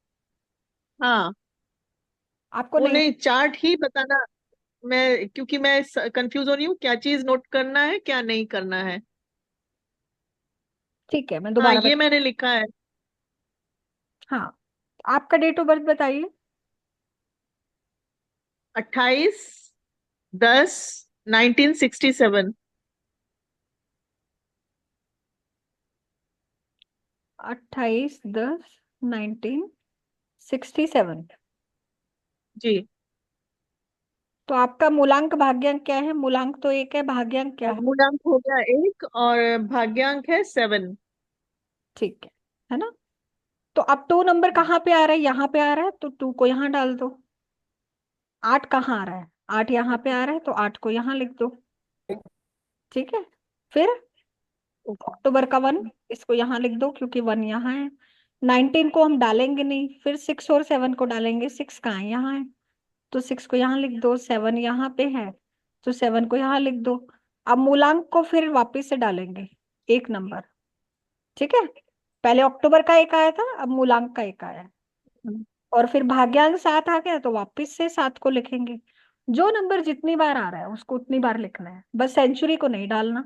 हाँ, आपको वो नहीं? नहीं, चार्ट ही बताना। मैं क्योंकि मैं कंफ्यूज हो रही हूँ क्या चीज नोट करना है क्या नहीं करना है। ठीक है, मैं हाँ, दोबारा ये मैंने लिखा है। हाँ, आपका डेट ऑफ बर्थ बताइए। 28/10/1967। 28/10/1967। जी। तो आपका मूलांक भाग्यांक क्या है? मूलांक तो एक है, भाग्यांक क्या अब है? मूलांक हो गया 1 और भाग्यांक है 7। ठीक है ना? तो अब 2 नंबर कहाँ पे आ रहा है? यहाँ पे आ रहा है, तो 2 को यहाँ डाल दो। 8 कहाँ आ रहा है? 8 यहाँ पे आ रहा है, तो 8 को यहाँ लिख दो। ठीक है। फिर अक्टूबर का 1, इसको यहाँ लिख दो क्योंकि 1 यहाँ है। 19 को हम डालेंगे नहीं, फिर 6 और 7 को डालेंगे। 6 कहाँ है? यहाँ है, तो 6 को यहाँ लिख दो। 7 यहाँ पे है, तो 7 को यहाँ लिख दो। अब मूलांक को फिर वापस से डालेंगे, एक नंबर। ठीक है, पहले अक्टूबर का 1 आया था, अब मूलांक का 1 आया है। और फिर भाग्यांक 7 आ गया, तो वापस से 7 को लिखेंगे। जो नंबर जितनी बार आ रहा है उसको उतनी बार लिखना है, बस सेंचुरी को नहीं डालना।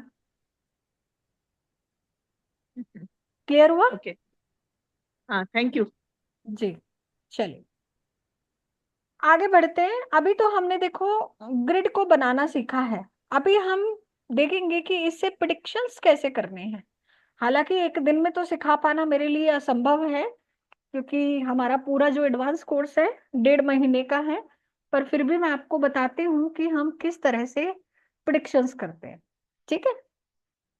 क्लियर हुआ? ओके। हाँ, थैंक यू। जी, चलिए आगे बढ़ते हैं। अभी तो हमने देखो ग्रिड को बनाना सीखा है, अभी हम देखेंगे कि इससे प्रिडिक्शंस कैसे करने हैं। हालांकि एक दिन में तो सिखा पाना मेरे लिए असंभव है, क्योंकि हमारा पूरा जो एडवांस कोर्स है 1.5 महीने का है। पर फिर भी मैं आपको बताती हूँ कि हम किस तरह से प्रिडिक्शंस करते हैं। ठीक है,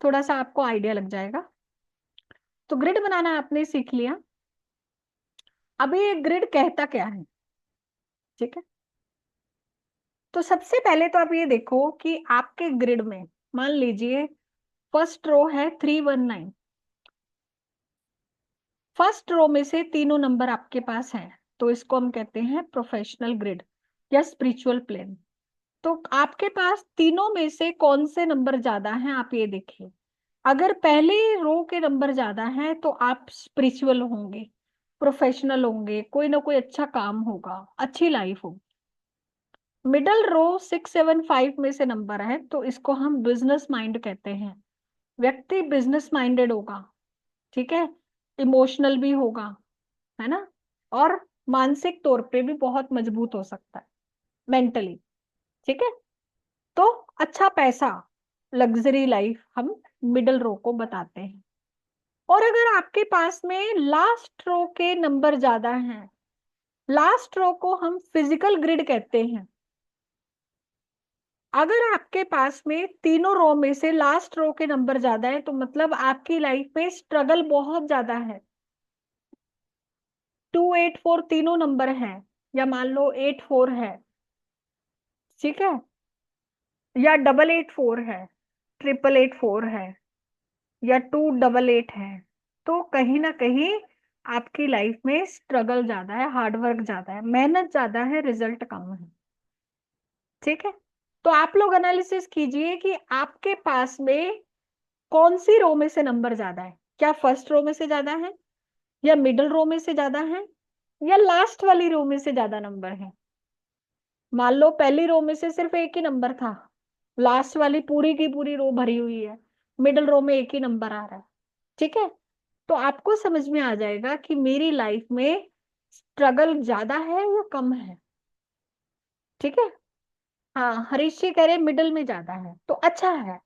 थोड़ा सा आपको आइडिया लग जाएगा। तो ग्रिड बनाना आपने सीख लिया। अभी ये ग्रिड कहता क्या है? ठीक है, तो सबसे पहले तो आप ये देखो कि आपके ग्रिड में मान लीजिए फर्स्ट रो है 319। फर्स्ट रो में से तीनों नंबर आपके पास हैं, तो इसको हम कहते हैं प्रोफेशनल ग्रिड या स्पिरिचुअल प्लेन। तो आपके पास तीनों में से कौन से नंबर ज्यादा हैं, आप ये देखिए। अगर पहले रो के नंबर ज्यादा हैं तो आप स्पिरिचुअल होंगे, प्रोफेशनल होंगे, कोई ना कोई अच्छा काम होगा, अच्छी लाइफ होगी। मिडल रो 675 में से नंबर है, तो इसको हम बिजनेस माइंड कहते हैं। व्यक्ति बिजनेस माइंडेड होगा, ठीक है, इमोशनल भी होगा, है ना, और मानसिक तौर पे भी बहुत मजबूत हो सकता है, मेंटली। ठीक है, तो अच्छा पैसा, लग्जरी लाइफ हम मिडल रो को बताते हैं। और अगर आपके पास में लास्ट रो के नंबर ज्यादा हैं, लास्ट रो को हम फिजिकल ग्रिड कहते हैं। अगर आपके पास में तीनों रो में से लास्ट रो के नंबर ज्यादा है, तो मतलब आपकी लाइफ में स्ट्रगल बहुत ज्यादा है। 284 तीनों नंबर है, या मान लो 84 है, ठीक है, या 884 है, 888 है, या 288 है, तो कहीं ना कहीं आपकी लाइफ में स्ट्रगल ज्यादा है, हार्डवर्क ज्यादा है, मेहनत ज्यादा है, रिजल्ट कम है। ठीक है, तो आप लोग एनालिसिस कीजिए कि आपके पास में कौन सी रो में से नंबर ज्यादा है। क्या फर्स्ट रो में से ज्यादा है, या मिडिल रो में से ज्यादा है, या लास्ट वाली रो में से ज्यादा नंबर है। मान लो पहली रो में से सिर्फ एक ही नंबर था, लास्ट वाली पूरी की पूरी रो भरी हुई है, मिडिल रो में एक ही नंबर आ रहा है। ठीक है, तो आपको समझ में आ जाएगा कि मेरी लाइफ में स्ट्रगल ज्यादा है या कम है। ठीक है, हाँ हरीश जी कह रहे मिडिल में ज्यादा है, तो अच्छा है,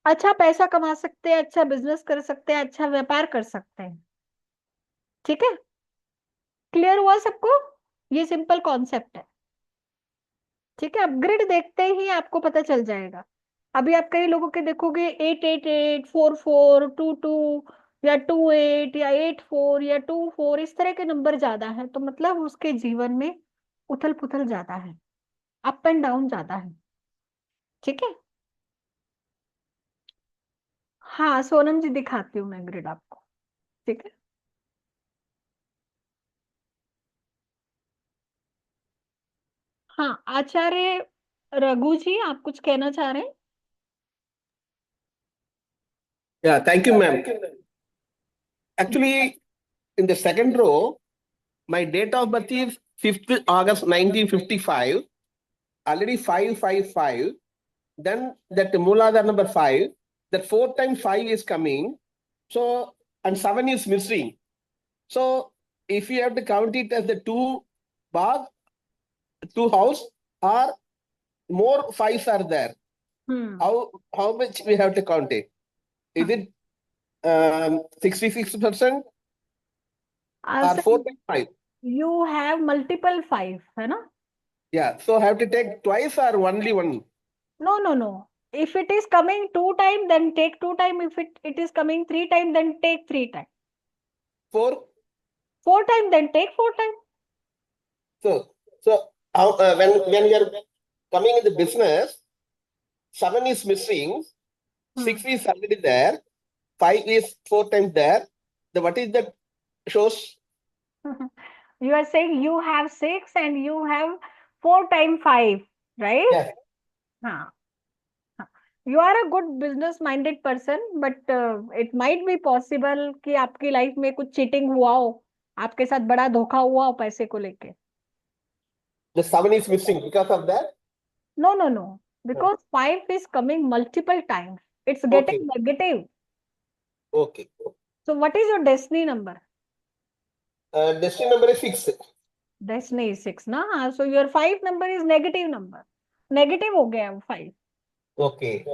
अच्छा पैसा कमा सकते हैं, अच्छा बिजनेस कर सकते हैं, अच्छा व्यापार कर सकते हैं। ठीक है, क्लियर हुआ सबको, ये सिंपल कॉन्सेप्ट है। ठीक है, अपग्रेड देखते ही आपको पता चल जाएगा। अभी आप कई लोगों के देखोगे 888, 4422, या 28, या 84, या 24, इस तरह के नंबर ज्यादा है, तो मतलब उसके जीवन में उथल पुथल ज्यादा है, अप एंड डाउन ज्यादा है। ठीक है, हाँ सोनम जी दिखाती हूँ मैं ग्रिड आपको। ठीक है, हाँ आचार्य रघु जी आप कुछ कहना चाह रहे हैं? Yeah, thank you, ma'am. Actually, in the second row, my date of birth is 5th August 1955. Already 555. Then that Mooladhar number 5. That 4 times 5 is coming. So, and 7 is missing. So, if you have to count it as the two bag, two house, or more fives are there, how much we have to count it? Is it 66% or 4 times 5? You have multiple 5 है ना? Yeah, so have to take twice or only one? No. If it is coming 2 time, then take 2 time. If it is coming 3 time, then take 3 time. 4? 4 time, then take 4 time. So how, when we are coming in the business, 7 is missing, 6 is already there, 5 is 4 times there. The what is that shows? You are saying you have 6 and you have 4 time 5, right? Yes. हाँ. You are a good business minded person, but it might be possible कि आपकी life में कुछ cheating हुआ हो, आपके साथ बड़ा धोखा हुआ हो पैसे को लेके। The 7 is missing because of that? No. Because 5 is coming multiple times. It's getting negative. Okay. So what is your destiny number? Destiny number is 6. Destiny is 6 ना, हाँ, so your 5 number is negative number. Negative हो गया वो 5. Okay.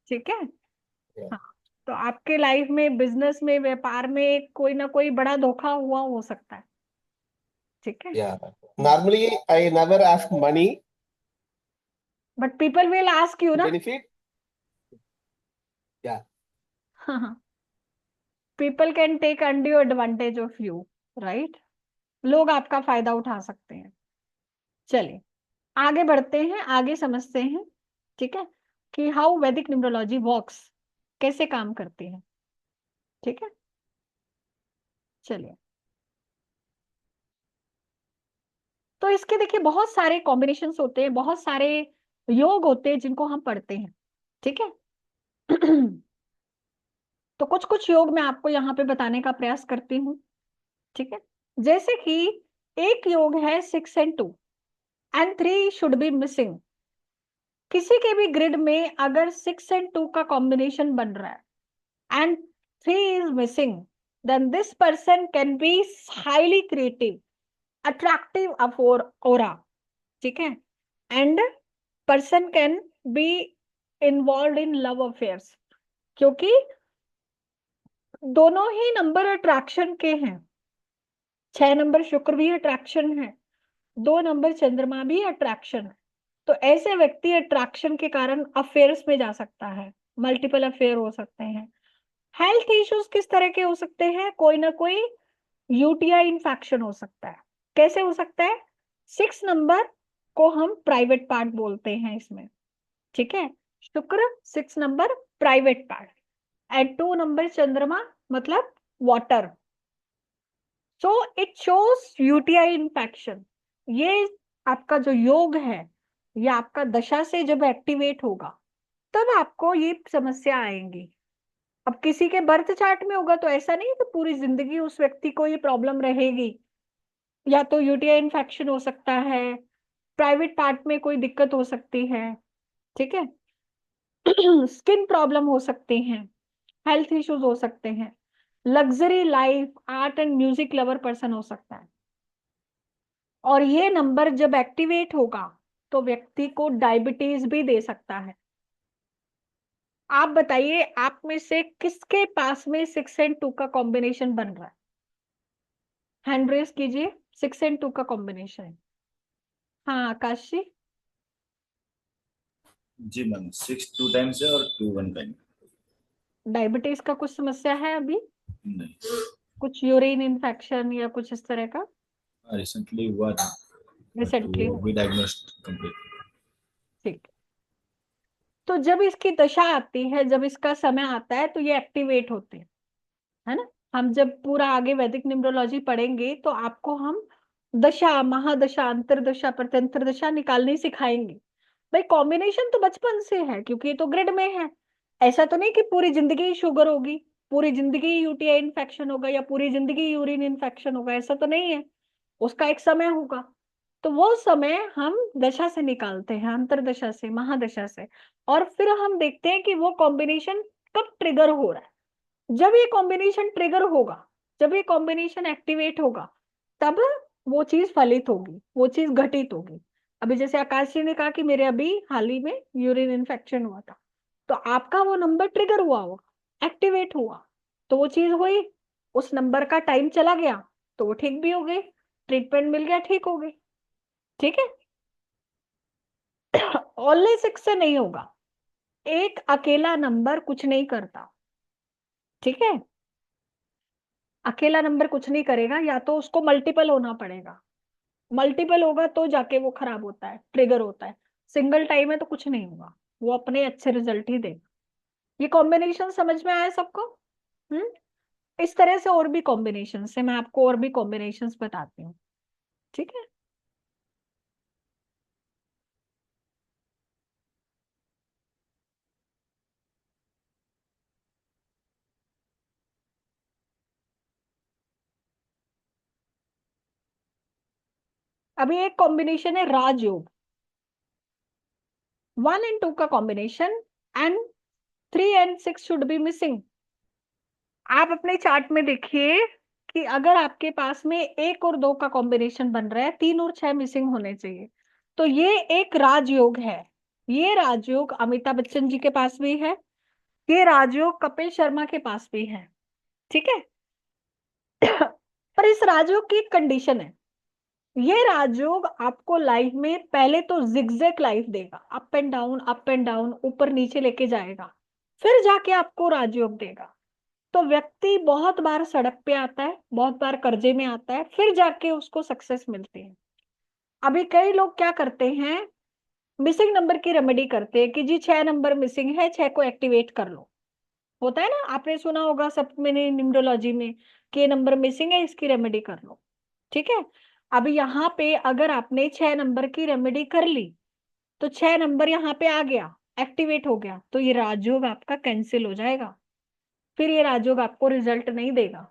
ठीक है, हाँ, तो आपके लाइफ में बिजनेस में व्यापार में कोई ना कोई बड़ा धोखा हुआ हो सकता है। ठीक है, Yeah. Normally, I never ask money but people will ask you ना। benefit. Yeah. People can take undue advantage of you, right? लोग आपका फायदा उठा सकते हैं। चलिए आगे बढ़ते हैं, आगे समझते हैं। ठीक है, कि हाउ वैदिक न्यूमरोलॉजी वर्क्स, कैसे काम करती है। ठीक है, चलिए तो इसके देखिए बहुत सारे कॉम्बिनेशंस होते हैं, बहुत सारे योग होते हैं जिनको हम पढ़ते हैं। ठीक है तो कुछ कुछ योग मैं आपको यहाँ पे बताने का प्रयास करती हूँ। ठीक है, जैसे कि एक योग है 6 and 2 and 3 should be missing. किसी के भी ग्रिड में अगर 6 and 2 का कॉम्बिनेशन बन रहा है and 3 is missing, then this person can be highly creative, attractive aura. ठीक है, and person can be involved in love affairs, क्योंकि दोनों ही नंबर अट्रैक्शन के हैं। 6 नंबर शुक्र भी अट्रैक्शन है, 2 नंबर चंद्रमा भी अट्रैक्शन है। तो ऐसे व्यक्ति अट्रैक्शन के कारण अफेयर्स में जा सकता है, मल्टीपल अफेयर हो सकते हैं। हेल्थ इश्यूज किस तरह के हो सकते हैं? कोई ना कोई यूटीआई इन्फेक्शन हो सकता है। कैसे हो सकता है? 6 नंबर को हम प्राइवेट पार्ट बोलते हैं इसमें। ठीक है, शुक्र 6 number private part, and 2 number चंद्रमा मतलब water. So it shows UTI infection. ये आपका जो योग है ये आपका दशा से जब एक्टिवेट होगा तब आपको ये समस्या आएंगी। अब किसी के बर्थ चार्ट में होगा तो ऐसा नहीं है कि पूरी जिंदगी उस व्यक्ति को ये प्रॉब्लम रहेगी। या तो यूटीआई इन्फेक्शन हो सकता है, प्राइवेट पार्ट में कोई दिक्कत हो सकती है, ठीक है, स्किन प्रॉब्लम हो सकती हैं, हेल्थ इश्यूज हो सकते हैं, luxury life, art and music lover person हो सकता है। और ये नंबर जब एक्टिवेट होगा तो व्यक्ति को डायबिटीज भी दे सकता है। आप बताइए आप में से किसके पास में 6 और 2 का कॉम्बिनेशन बन रहा है? हैंड रेस कीजिए, 6 और 2 का कॉम्बिनेशन है। हाँ आकाश जी। जी मैम, 6 2 टाइम्स है और 2 1 टाइम। डायबिटीज का कुछ समस्या है अभी? नहीं, कुछ यूरिन इन्फेक्शन या कुछ इस तरह का रिसेंटली हुआ था, रिसेंटली वो हुआ? भी डायग्नोस्ड कंप्लीट। ठीक। तो जब इसकी दशा आती है, जब इसका समय आता है तो ये एक्टिवेट होते हैं, है ना। हम जब पूरा आगे वैदिक न्यूमरोलॉजी पढ़ेंगे तो आपको हम दशा, महादशा, अंतरदशा, प्रत्यंतर दशा निकालनी सिखाएंगे। भाई कॉम्बिनेशन तो बचपन से है क्योंकि ये तो ग्रिड में है। ऐसा तो नहीं कि पूरी जिंदगी शुगर होगी, पूरी जिंदगी यूटीआई इन्फेक्शन होगा या पूरी जिंदगी यूरिन इन्फेक्शन होगा, ऐसा तो नहीं है। उसका एक समय होगा। तो वो समय हम दशा से निकालते हैं, अंतरदशा से, महादशा से। और फिर हम देखते हैं कि वो कॉम्बिनेशन कब ट्रिगर हो रहा है। जब ये कॉम्बिनेशन ट्रिगर होगा, जब ये कॉम्बिनेशन एक्टिवेट होगा, तब वो चीज फलित होगी, वो चीज घटित होगी। अभी जैसे आकाश जी ने कहा कि मेरे अभी हाल ही में यूरिन इन्फेक्शन हुआ था, तो आपका वो नंबर ट्रिगर हुआ होगा, एक्टिवेट हुआ, तो वो चीज हुई। उस नंबर का टाइम चला गया तो वो ठीक भी हो गई, ट्रीटमेंट मिल गया, ठीक हो गई। ठीक है। ओनली 6 से नहीं होगा, एक अकेला नंबर कुछ नहीं करता। ठीक है, अकेला नंबर कुछ नहीं करेगा, या तो उसको मल्टीपल होना पड़ेगा। मल्टीपल होगा तो जाके वो खराब होता है, ट्रिगर होता है। सिंगल टाइम है तो कुछ नहीं होगा, वो अपने अच्छे रिजल्ट ही देगा। ये कॉम्बिनेशन समझ में आया सबको? हम्म। इस तरह से और भी कॉम्बिनेशन से मैं आपको और भी कॉम्बिनेशंस बताती हूँ। ठीक है। अभी एक कॉम्बिनेशन है राजयोग, 1 और 2 का कॉम्बिनेशन, एंड 3 और 6 शुड बी मिसिंग। आप अपने चार्ट में देखिए कि अगर आपके पास में 1 और 2 का कॉम्बिनेशन बन रहा है, 3 और 6 मिसिंग होने चाहिए, तो ये एक राजयोग है। ये राजयोग अमिताभ बच्चन जी के पास भी है, ये राजयोग कपिल शर्मा के पास भी है। ठीक है। पर इस राजयोग की एक कंडीशन है, ये राजयोग आपको लाइफ में पहले तो जिगजैग लाइफ देगा, अप एंड डाउन, ऊपर नीचे लेके जाएगा, फिर जाके आपको राजयोग देगा। तो व्यक्ति बहुत बार सड़क पे आता है, बहुत बार कर्जे में आता है, फिर जाके उसको सक्सेस मिलती है। अभी कई लोग क्या करते हैं, मिसिंग नंबर की रेमेडी करते हैं कि जी 6 नंबर मिसिंग है, 6 को एक्टिवेट कर लो। होता है ना, आपने सुना होगा सब में न्यूमरोलॉजी में कि ये नंबर मिसिंग है, इसकी रेमेडी कर लो। ठीक है। अभी यहाँ पे अगर आपने 6 नंबर की रेमेडी कर ली तो 6 नंबर यहाँ पे आ गया, एक्टिवेट हो गया, तो ये राजयोग आपका कैंसिल हो जाएगा, फिर ये राजयोग आपको रिजल्ट नहीं देगा।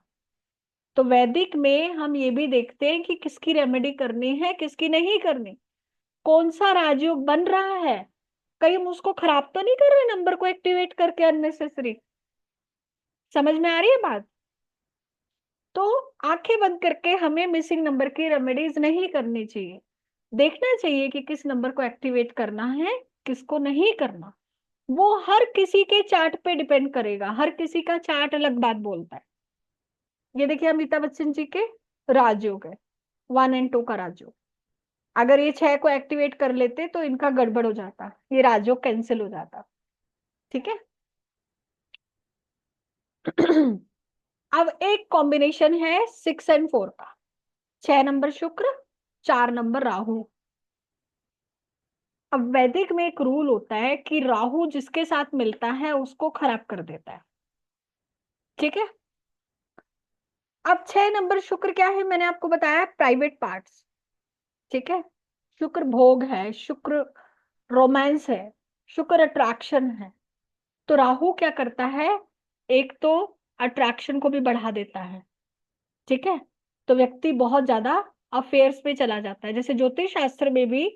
तो वैदिक में हम ये भी देखते हैं कि किसकी रेमेडी करनी है, किसकी नहीं करनी, कौन सा राजयोग बन रहा है, कहीं हम उसको खराब तो नहीं कर रहे नंबर को एक्टिवेट करके अननेसेसरी। समझ में आ रही है बात? तो आंखें बंद करके हमें मिसिंग नंबर की रेमेडीज नहीं करनी चाहिए, देखना चाहिए कि किस नंबर को एक्टिवेट करना है, किसको नहीं करना। वो हर किसी के चार्ट पे डिपेंड करेगा, हर किसी का चार्ट अलग बात बोलता है। ये देखिए अमिताभ बच्चन जी के राजयोग है, 1 और 2 का राजयोग। अगर ये 6 को एक्टिवेट कर लेते तो इनका गड़बड़ हो जाता, ये राजयोग कैंसिल हो जाता। ठीक है। अब एक कॉम्बिनेशन है 6 और 4 का, 6 नंबर शुक्र, 4 नंबर राहु। अब वैदिक में एक रूल होता है कि राहु जिसके साथ मिलता है उसको खराब कर देता है। ठीक है। अब 6 नंबर शुक्र क्या है, मैंने आपको बताया प्राइवेट पार्ट्स। ठीक है। शुक्र भोग है, शुक्र रोमांस है, शुक्र अट्रैक्शन है। तो राहु क्या करता है, एक तो अट्रैक्शन को भी बढ़ा देता है, ठीक है। तो व्यक्ति बहुत ज्यादा अफेयर्स पे चला जाता है। जैसे ज्योतिष शास्त्र में भी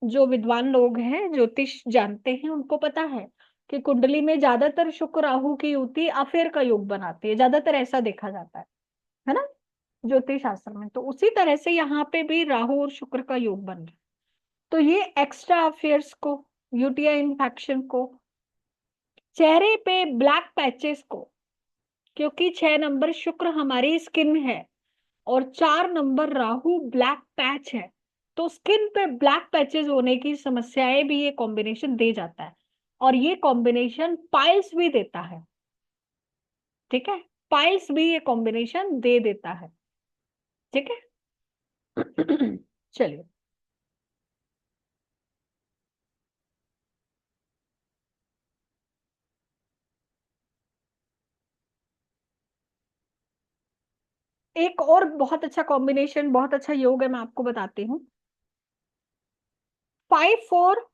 जो विद्वान लोग हैं, ज्योतिष जानते हैं, उनको पता है कि कुंडली में ज्यादातर शुक्र राहु की युति अफेयर का योग बनाती है, ज्यादातर ऐसा देखा जाता है ना, ज्योतिष शास्त्र में। तो उसी तरह से यहाँ पे भी राहु और शुक्र का योग बन रहा है। तो ये एक्स्ट्रा अफेयर्स को, यूटीआई इन्फेक्शन को, चेहरे पे ब्लैक पैचेस को, क्योंकि 6 नंबर शुक्र हमारी स्किन है और 4 नंबर राहु ब्लैक पैच है, तो स्किन पे ब्लैक पैचेस होने की समस्याएं भी ये कॉम्बिनेशन दे जाता है। और ये कॉम्बिनेशन पाइल्स भी देता है, ठीक है, पाइल्स भी ये कॉम्बिनेशन दे देता है, ठीक है। चलिए, एक और बहुत अच्छा कॉम्बिनेशन, बहुत अच्छा योग है, मैं आपको बताती हूँ। 5-4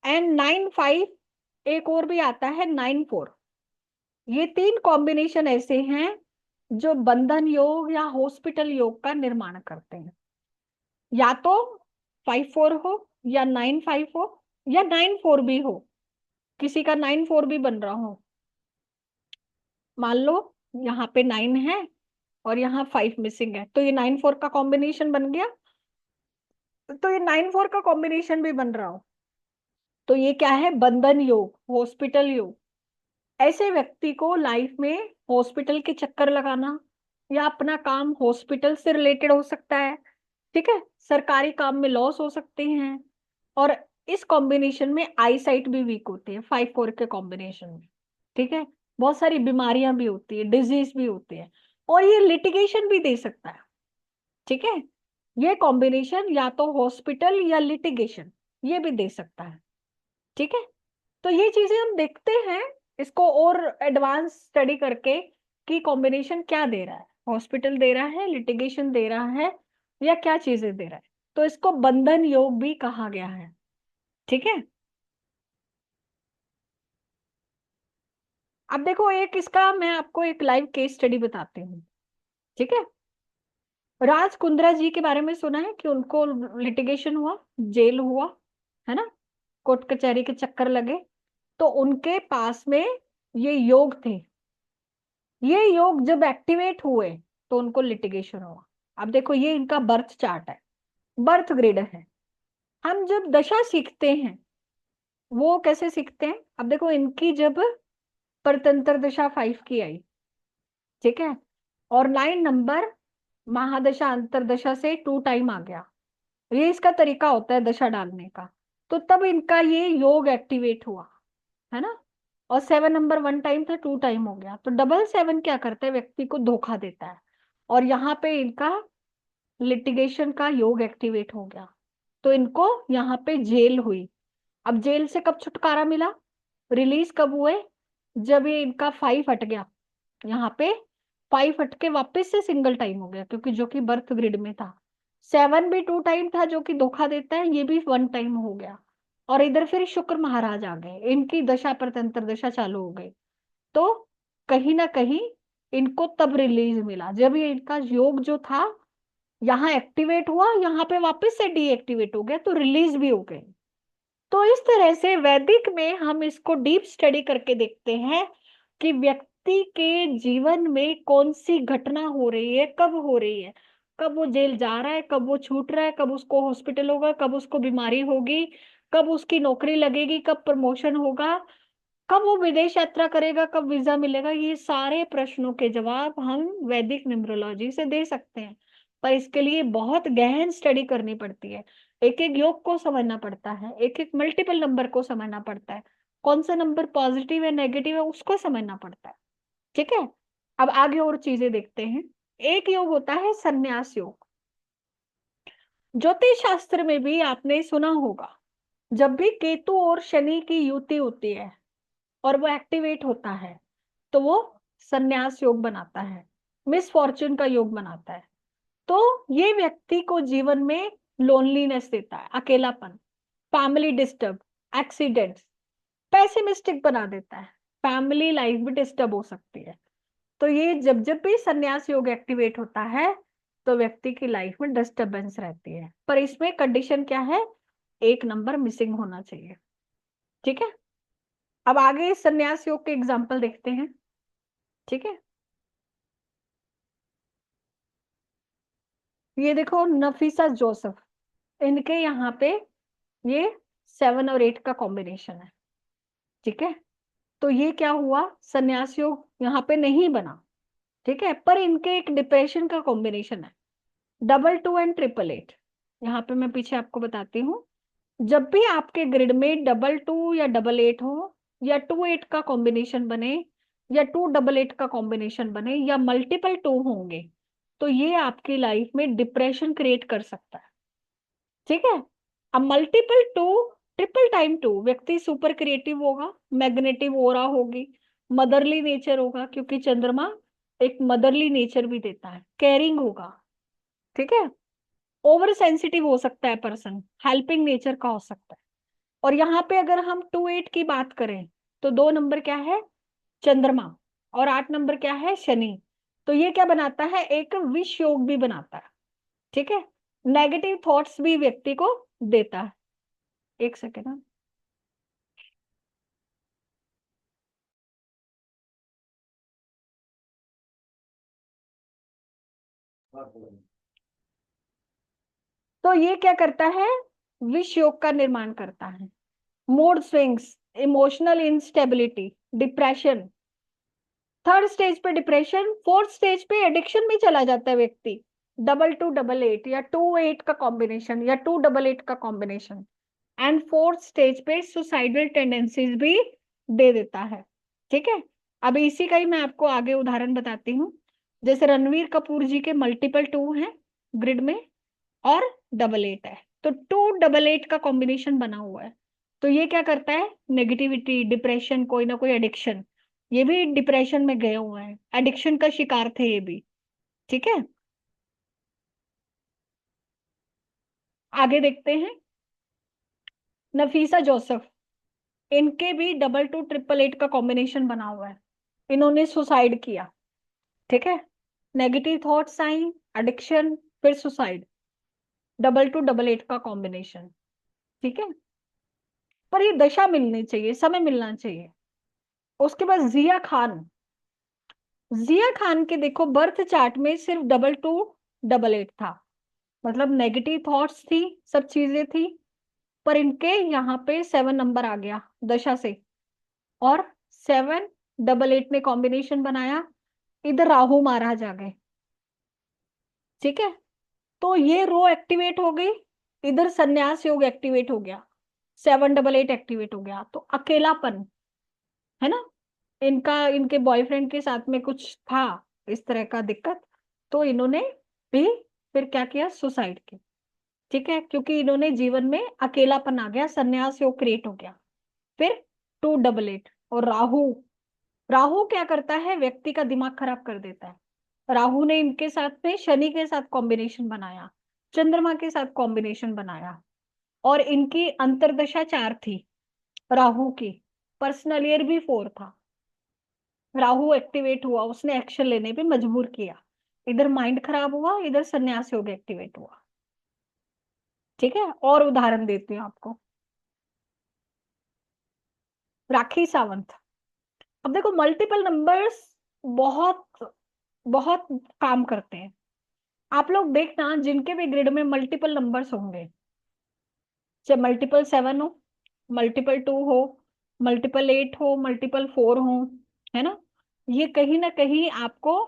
एंड 9-5, एक और भी आता है 9-4। ये 3 कॉम्बिनेशन ऐसे हैं जो बंधन योग या हॉस्पिटल योग का निर्माण करते हैं। या तो 5-4 हो, या 9-5 हो, या 9-4 भी हो, किसी का 9-4 भी बन रहा हो। मान लो यहाँ पे 9 है और यहाँ 5 मिसिंग है, तो ये 9-4 का कॉम्बिनेशन बन गया। तो ये 9-4 का कॉम्बिनेशन भी बन रहा हो, तो ये क्या है, बंधन योग, हॉस्पिटल योग। ऐसे व्यक्ति को लाइफ में हॉस्पिटल के चक्कर लगाना या अपना काम हॉस्पिटल से रिलेटेड हो सकता है, ठीक है, सरकारी काम में लॉस हो सकते हैं। और इस कॉम्बिनेशन में आई साइट भी वीक होती है 5-4 के कॉम्बिनेशन में, ठीक है। बहुत सारी बीमारियां भी होती है, डिजीज भी होती है, और ये लिटिगेशन भी दे सकता है, ठीक है। ये कॉम्बिनेशन या तो हॉस्पिटल या लिटिगेशन ये भी दे सकता है, ठीक है। तो ये चीजें हम देखते हैं इसको और एडवांस स्टडी करके कि कॉम्बिनेशन क्या दे रहा है, हॉस्पिटल दे रहा है, लिटिगेशन दे रहा है, या क्या चीजें दे रहा है। तो इसको बंधन योग भी कहा गया है, ठीक है। अब देखो, एक इसका मैं आपको एक लाइव केस स्टडी बताती हूँ, ठीक है। राज कुंद्रा जी के बारे में सुना है कि उनको लिटिगेशन हुआ, जेल हुआ, है ना, कोर्ट कचहरी के चक्कर लगे। तो उनके पास में ये योग थे, ये योग जब एक्टिवेट हुए तो उनको लिटिगेशन हुआ। अब देखो, ये इनका बर्थ चार्ट है, बर्थ ग्रिड है। हम जब दशा सीखते हैं वो कैसे सीखते हैं, अब देखो इनकी जब परतंत्र दशा 5 की आई, ठीक है, और 9 नंबर महादशा अंतरदशा से 2 टाइम आ गया, ये इसका तरीका होता है दशा डालने का। तो तब इनका ये योग एक्टिवेट हुआ, है ना। और 7 नंबर 1 टाइम था, 2 टाइम हो गया। तो 777 क्या करता है, व्यक्ति को धोखा देता है, और यहाँ पे इनका लिटिगेशन का योग एक्टिवेट हो गया। तो इनको यहाँ पे जेल हुई। अब जेल से कब छुटकारा मिला, रिलीज कब हुए, जब ये इनका 5 हट गया, यहाँ पे 5 हट के वापस से सिंगल टाइम हो गया, क्योंकि जो कि बर्थ ग्रिड में था। 7 भी 2 टाइम था जो कि धोखा देता है, ये भी 1 टाइम हो गया। और इधर फिर शुक्र महाराज आ गए, इनकी दशा परतंत्र दशा चालू हो गई। तो कहीं ना कहीं इनको तब रिलीज मिला जब ये इनका योग जो था यहाँ एक्टिवेट हुआ, यहाँ पे वापस से डीएक्टिवेट हो गया, तो रिलीज भी हो गए। तो इस तरह से वैदिक में हम इसको डीप स्टडी करके देखते हैं कि व्यक्ति के जीवन में कौन सी घटना हो रही है, कब हो रही है, कब वो जेल जा रहा है, कब वो छूट रहा है, कब उसको हॉस्पिटल होगा, कब उसको बीमारी होगी, कब उसकी नौकरी लगेगी, कब प्रमोशन होगा, कब वो विदेश यात्रा करेगा, कब वीजा मिलेगा। ये सारे प्रश्नों के जवाब हम वैदिक न्यूमरोलॉजी से दे सकते हैं, पर इसके लिए बहुत गहन स्टडी करनी पड़ती है। एक एक योग को समझना पड़ता है, एक एक मल्टीपल नंबर को समझना पड़ता है, कौन सा नंबर पॉजिटिव है नेगेटिव है उसको समझना पड़ता है, ठीक है। अब आगे और चीजें देखते हैं। एक योग होता है संन्यास योग। ज्योतिष शास्त्र में भी आपने सुना होगा, जब भी केतु और शनि की युति होती है और वो एक्टिवेट होता है तो वो संन्यास योग बनाता है, मिस फॉर्चून का योग बनाता है। तो ये व्यक्ति को जीवन में लोनलीनेस देता है, अकेलापन, फैमिली डिस्टर्ब, एक्सीडेंट्स, पेसिमिस्टिक बना देता है, फैमिली लाइफ भी डिस्टर्ब हो सकती है। तो ये जब जब भी संन्यास योग एक्टिवेट होता है तो व्यक्ति की लाइफ में डिस्टर्बेंस रहती है, पर इसमें कंडीशन क्या है, एक नंबर मिसिंग होना चाहिए। ठीक है, अब आगे संन्यास योग के एग्जाम्पल देखते हैं। ठीक है, ये देखो नफीसा जोसेफ, इनके यहाँ पे ये 7 और 8 का कॉम्बिनेशन है। ठीक है, तो ये क्या हुआ, संन्यास योग यहाँ पे नहीं बना। ठीक है, पर इनके एक डिप्रेशन का कॉम्बिनेशन है, 2 एंड 888। यहाँ पे मैं पीछे आपको बताती हूँ, जब भी आपके ग्रिड में 2 या 8 हो, या 2 8 का कॉम्बिनेशन बने, या 2 8 का कॉम्बिनेशन बने, या मल्टीपल 2 होंगे, तो ये आपकी लाइफ में डिप्रेशन क्रिएट कर सकता है। ठीक है, अब मल्टीपल 2, ट्रिपल टाइम 2, व्यक्ति सुपर क्रिएटिव होगा, मैग्नेटिव ओरा होगी, मदरली नेचर होगा, क्योंकि चंद्रमा एक मदरली नेचर भी देता है, केयरिंग होगा। ठीक है, ओवर सेंसिटिव हो सकता है पर्सन, हेल्पिंग नेचर का हो सकता है। और यहाँ पे अगर हम 2 8 की बात करें तो 2 नंबर क्या है, चंद्रमा, और 8 नंबर क्या है, शनि। तो ये क्या बनाता है, एक विष योग भी बनाता है। ठीक है, नेगेटिव थॉट्स भी व्यक्ति को देता है। एक सेकेंड, तो ये क्या करता है, विष योग का निर्माण करता है। Mood swings, emotional instability, depression, 3rd stage पे डिप्रेशन, 4th स्टेज पे एडिक्शन में चला जाता है व्यक्ति, 2 2 8 या 2 8 का कॉम्बिनेशन, या 2 8 का कॉम्बिनेशन, एंड 4th स्टेज पे सुसाइडल टेंडेंसीज भी दे देता है। ठीक है, अब इसी का ही मैं आपको आगे उदाहरण बताती हूँ। जैसे रणवीर कपूर जी के मल्टीपल 2 हैं ग्रिड में, और 8 है, तो 2 8 का कॉम्बिनेशन बना हुआ है। तो ये क्या करता है, नेगेटिविटी, डिप्रेशन, कोई ना कोई एडिक्शन, ये भी डिप्रेशन में गए हुए हैं, एडिक्शन का शिकार थे ये भी। ठीक है, आगे देखते हैं, नफीसा जोसेफ, इनके भी 2 8 का कॉम्बिनेशन बना हुआ है, इन्होंने सुसाइड किया। ठीक है, नेगेटिव थॉट्स आई, एडिक्शन, फिर सुसाइड, 2 8 का कॉम्बिनेशन। ठीक है, पर ये दशा मिलनी चाहिए, समय मिलना चाहिए। उसके बाद जिया खान, जिया खान के देखो बर्थ चार्ट में सिर्फ 2 8 था, मतलब नेगेटिव थॉट्स थी, सब चीजें थी, पर इनके यहाँ पे 7 नंबर आ गया दशा से, और 7 8 ने कॉम्बिनेशन बनाया, इधर राहु महाराज आ गए। ठीक है, तो ये रो एक्टिवेट हो गई, इधर संन्यास योग एक्टिवेट हो गया, 7 8 एक्टिवेट हो गया, तो अकेलापन है ना, इनका इनके बॉयफ्रेंड के साथ में कुछ था इस तरह का दिक्कत, तो इन्होंने भी फिर क्या किया, सुसाइड की। ठीक है, क्योंकि इन्होंने जीवन में अकेलापन आ गया, संन्यास योग क्रिएट हो गया। फिर 2 8 और राहु, राहु क्या करता है, व्यक्ति का दिमाग खराब कर देता है। राहु ने इनके साथ में शनि के साथ कॉम्बिनेशन बनाया, चंद्रमा के साथ कॉम्बिनेशन बनाया, और इनकी अंतर्दशा 4 थी राहु की, पर्सनल ईयर भी 4 था। राहु एक्टिवेट हुआ, उसने एक्शन लेने पे मजबूर किया, इधर माइंड खराब हुआ, इधर संन्यास योग एक्टिवेट हुआ। ठीक है, और उदाहरण देती हूँ आपको, राखी सावंत। अब देखो मल्टीपल नंबर्स बहुत बहुत काम करते हैं। आप लोग देखना, जिनके भी ग्रिड में मल्टीपल नंबर्स होंगे, चाहे मल्टीपल 7 हो, मल्टीपल 2 हो, मल्टीपल 8 हो, मल्टीपल 4 हो, है ना, ये कहीं ना कहीं आपको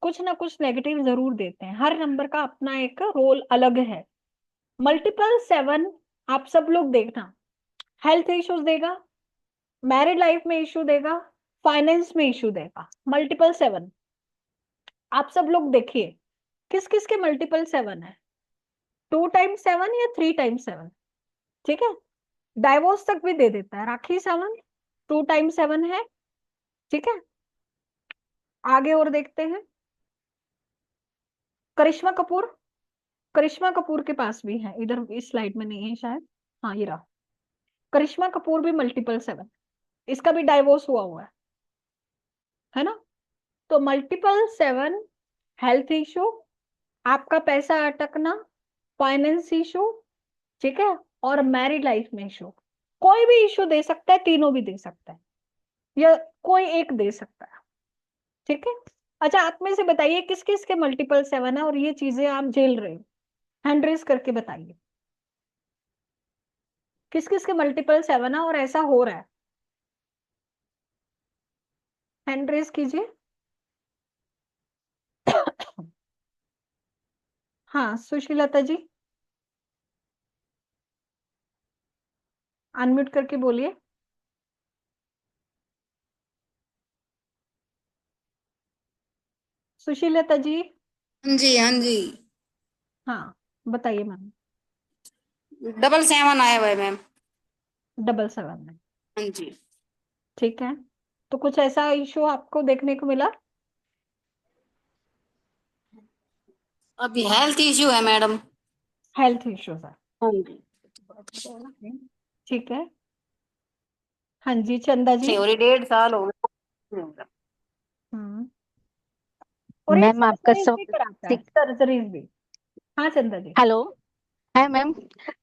कुछ ना कुछ नेगेटिव जरूर देते हैं। हर नंबर का अपना एक रोल अलग है। मल्टीपल 7 आप सब लोग देखना, हेल्थ इश्यूज देगा, मैरिड लाइफ में इश्यू देगा, फाइनेंस में इश्यू देगा। मल्टीपल 7 आप सब लोग देखिए, किस किस के मल्टीपल 7 है, 2 टाइम्स 7 या 3 टाइम्स 7। ठीक है, डाइवोर्स तक भी दे देता है। राखी सावंत 2 टाइम्स 7 है। ठीक है, आगे और देखते हैं, करिश्मा कपूर, करिश्मा कपूर के पास भी है, इधर इस स्लाइड में नहीं है शायद, हाँ ये रहा, करिश्मा कपूर भी मल्टीपल 7, इसका भी डाइवोर्स हुआ है ना। तो मल्टीपल 7, हेल्थ इशू, आपका पैसा अटकना, फाइनेंस इशू, ठीक है, और मैरिड लाइफ में इशू। कोई भी इशू दे सकता है, तीनों भी दे सकता है, या कोई एक दे सकता है, ठीक है। अच्छा, आप में से बताइए किस किस के मल्टीपल 7 है और ये चीजें आप झेल रहे हो, हैंड रेज करके बताइए किस किस के मल्टीपल 7 है और ऐसा हो रहा है, हैंड रेज कीजिए। हाँ, सुशीलता जी, अनम्यूट करके बोलिए। सुशीलता जी, हाँ जी, हाँ जी। हाँ बताइए मैम। 777 आया हुआ है मैम। 777 में, हाँ जी। ठीक है। तो कुछ ऐसा इशू आपको देखने को मिला? अभी हेल्थ इश्यू है मैडम। हेल्थ इश्यूज है, हाँ जी। ठीक है। हाँ जी, चंदा जी। और 1.5 साल हो गए। हम्म, और ये मैम आपका सर्जरीज सब भी कराता है, सर्जरीज भी। हाँ चंदा जी। हेलो। है मैम।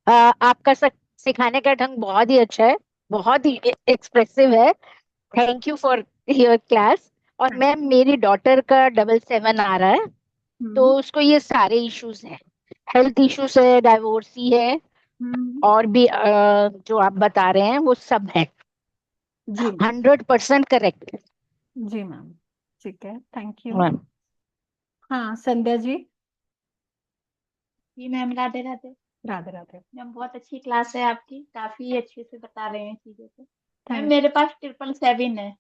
आपका सिखाने का ढंग बहुत ही अच्छा है, बहुत ही एक्सप्रेसिव है। Thank you for your class. और Thank मैम मेरी डॉटर का 777 आ रहा है, तो हम्म उसको ये सारे इश्यूज हैं, हेल्थ इश्यूज है, डाइवोर्सी है, हम्म, और भी जो आप बता रहे हैं वो सब है। जी 100% करेक्ट। जी मैम, ठीक है, थैंक यू। मैम हाँ संध्या जी। जी मैम, राधे राधे। राधे राधे। मैम बहुत अच्छी क्लास है आपकी, काफी अच्छे से बता रहे हैं चीजें को। मैम थैंक मेरे पास 777 है,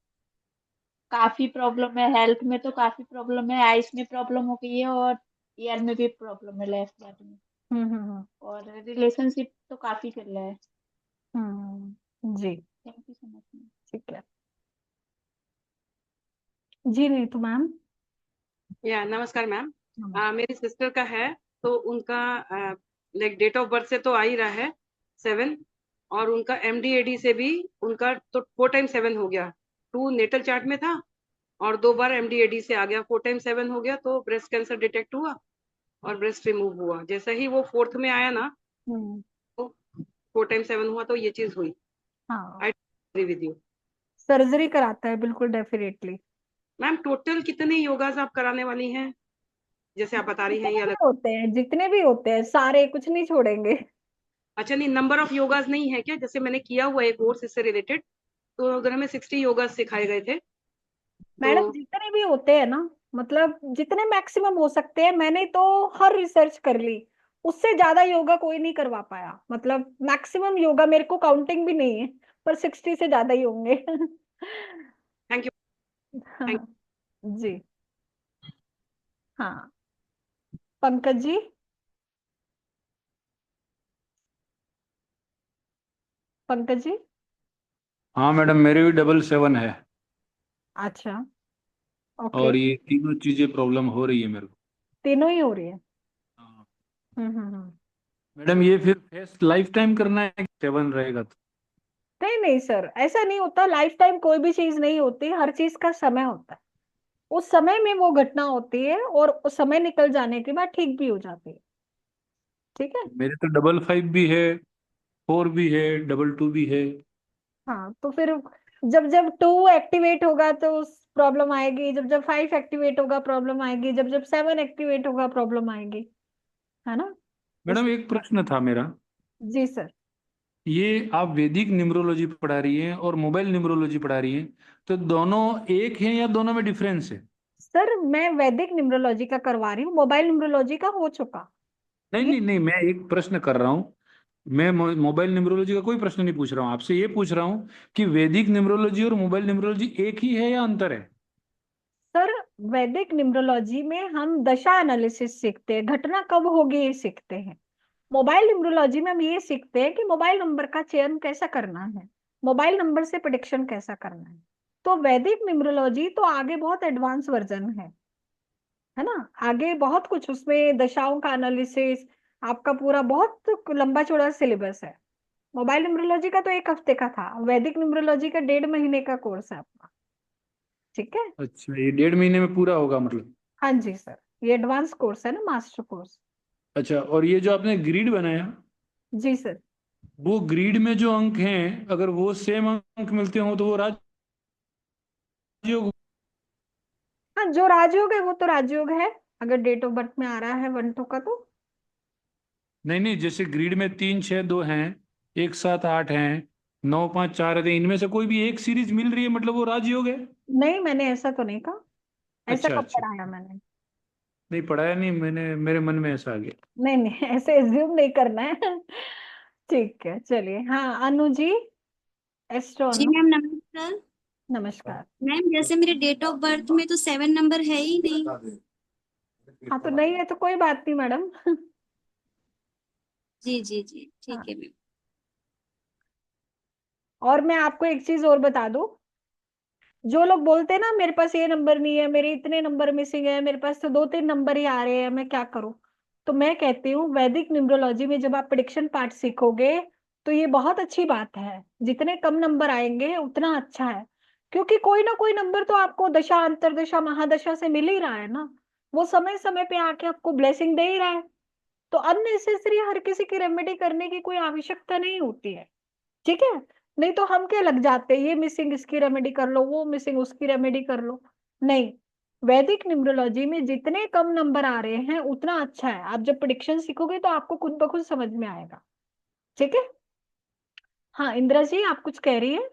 काफी प्रॉब्लम है, हेल्थ में तो काफी प्रॉब्लम है, आइस में प्रॉब्लम हो गई है, और ईयर में भी प्रॉब्लम है, लेफ्ट साइड में। और रिलेशनशिप तो काफी चल रहा है। जी thank you so much ma'am. ठीक है। जी नीतू मैम। या नमस्कार मैम। मेरी सिस्टर का है, तो उनका लाइक डेट ऑफ बर्थ से तो आ ही रहा है 7, और उनका MD-AD से भी उनका तो 4x7 हो गया। 2 नेटल चार्ट में था और 2 बार MD-AD से आ गया, 4x7 हो गया, तो ब्रेस्ट कैंसर डिटेक्ट हुआ और ब्रेस्ट रिमूव हुआ। जैसे ही वो 4th में आया ना, तो 4x7 हुआ, तो ये चीज हुई। हाँ, I agree with you surgery कराता है बिल्कुल डेफिनेटली। मैम। टोटल कितने योगास आप कराने वाली हैं, जैसे आप बता रही हैं, ये जितने भी अलग? होते हैं, जितने भी होते हैं सारे, कुछ नहीं छोड़ेंगे। अच्छा, नहीं, नंबर ऑफ योगास नहीं है क्या? जैसे मैंने किया हुआ है कोर्स इससे रिलेटेड, तो उधर हमें 60 योगास सिखाए गए थे। मैडम तो जितने भी होते हैं ना, मतलब जितने मैक्सिमम हो सकते हैं, मैंने तो हर रिसर्च कर ली, उससे ज्यादा योगा कोई नहीं करवा पाया। मतलब मैक्सिमम योगा मेरे को काउंटिंग भी नहीं है, पर 60 से ज्यादा ही होंगे। Thank you. हाँ, जी। हाँ, पंकज जी। पंकज जी। हाँ मैडम, मेरे भी 777 है, अच्छा, ओके। और ये तीनों चीजें प्रॉब्लम हो रही है मेरे को। तीनों ही हो रही है। हाँ। हम्म। मैडम ये फिर फेस लाइफ टाइम करना है कि 7 रहेगा तो? नहीं नहीं सर, ऐसा नहीं होता, लाइफ टाइम कोई भी चीज नहीं होती, हर चीज का समय होता है। उस समय में वो घटना होती है और उस समय निकल जाने के बाद ठीक भी हो जाती है, ठीक है। मेरे तो 55 भी है, 4 भी है, 22 भी है। हाँ, तो फिर जब जब 2 एक्टिवेट होगा तो प्रॉब्लम आएगी, जब जब 5 एक्टिवेट होगा प्रॉब्लम आएगी, जब जब 7 एक्टिवेट होगा प्रॉब्लम आएगी, है ना। इस मैडम एक प्रश्न था मेरा, जी सर। ये आप वैदिक न्यूमरोलॉजी पढ़ा रही हैं और मोबाइल न्यूमरोलॉजी पढ़ा रही हैं, तो दोनों एक हैं या दोनों में डिफरेंस है? सर मैं वैदिक न्यूमरोलॉजी का करवा रही हूँ, मोबाइल न्यूमरोलॉजी का हो चुका। नहीं ये नहीं नहीं, मैं एक प्रश्न कर रहा हूँ। मैं मोबाइल न्यूमरोलॉजी का कोई प्रश्न नहीं पूछ रहा हूँ, आपसे ये पूछ रहा हूँ कि वैदिक न्यूमरोलॉजी और मोबाइल न्यूमरोलॉजी एक ही है या अंतर है? सर वैदिक न्यूमरोलॉजी में हम दशा एनालिसिस सीखते हैं, घटना कब होगी ये सीखते हैं। मोबाइल न्यूमरोलॉजी में हम ये सीखते हैं कि मोबाइल नंबर का चयन कैसा करना है, मोबाइल नंबर से प्रेडिक्शन कैसा करना है। तो वैदिक न्यूमरोलॉजी तो आगे बहुत एडवांस वर्जन है ना। आगे बहुत कुछ उसमें, दशाओं का एनालिसिस, आपका पूरा बहुत लंबा चौड़ा सिलेबस है। मोबाइल न्यूमरोलॉजी का तो 1 हफ्ते का था, वैदिक न्यूमरोलॉजी का 1.5 महीने का कोर्स है आपका। ठीक है। अच्छा, ये 1.5 महीने में पूरा होगा मतलब? हाँ जी सर, ये एडवांस कोर्स है ना, मास्टर कोर्स। अच्छा, और ये जो आपने ग्रिड बनाया, जी सर। वो ग्रिड में जो अंक हैं, अगर वो सेम अंक मिलते हो तो वो राजयोग? हाँ, जो राजयोग है वो तो राजयोग है, अगर डेट ऑफ बर्थ में आ रहा है 1-2 का तो। नहीं नहीं, जैसे ग्रिड में 3 6 2 हैं, 1 7 8 हैं, 9 5 4 है, इनमें से कोई भी एक सीरीज मिल रही है मतलब वो राजयोग है? नहीं, मैंने ऐसा तो नहीं कहा, ऐसा अच्छा कब अच्छा, पढ़ाया मैंने? नहीं पढ़ाया नहीं मैंने, मेरे मन में ऐसा आ गया। नहीं नहीं, ऐसे एज्यूम नहीं करना है। ठीक है, चलिए। हाँ, अनु जी, एस्ट्रो जी अनु। मैम नमस्कार। नमस्कार। मैम जैसे मेरे डेट ऑफ बर्थ में तो 7 नंबर है ही नहीं। हाँ, तो नहीं है तो कोई बात नहीं मैडम। जी जी जी हाँ, ठीक है मैम। और मैं आपको एक चीज और बता दूं, जो लोग बोलते हैं ना मेरे पास ये नंबर नहीं है, मेरे इतने नंबर मिसिंग है, मेरे पास तो 2-3 नंबर ही आ रहे हैं, मैं क्या करूं? तो मैं कहती हूँ वैदिक न्यूमरोलॉजी में जब आप प्रिडिक्शन पार्ट सीखोगे तो ये बहुत अच्छी बात है, जितने कम नंबर आएंगे उतना अच्छा है, क्योंकि कोई ना कोई नंबर तो आपको दशा अंतरदशा महादशा से मिल ही रहा है ना, वो समय समय पे आके आपको ब्लेसिंग दे ही रहा है। तो अननेसेसरी हर किसी की रेमेडी करने की कोई आवश्यकता नहीं होती है। ठीक है। नहीं तो हम क्या लग जाते हैं, ये मिसिंग इसकी रेमेडी कर लो, वो मिसिंग उसकी रेमेडी कर लो। नहीं, वैदिक न्यूमरोलॉजी में जितने कम नंबर आ रहे हैं उतना अच्छा है, आप जब प्रिडिक्शन सीखोगे तो आपको खुद ब खुद समझ में आएगा। ठीक है। हाँ, इंदिरा जी आप कुछ कह रही है?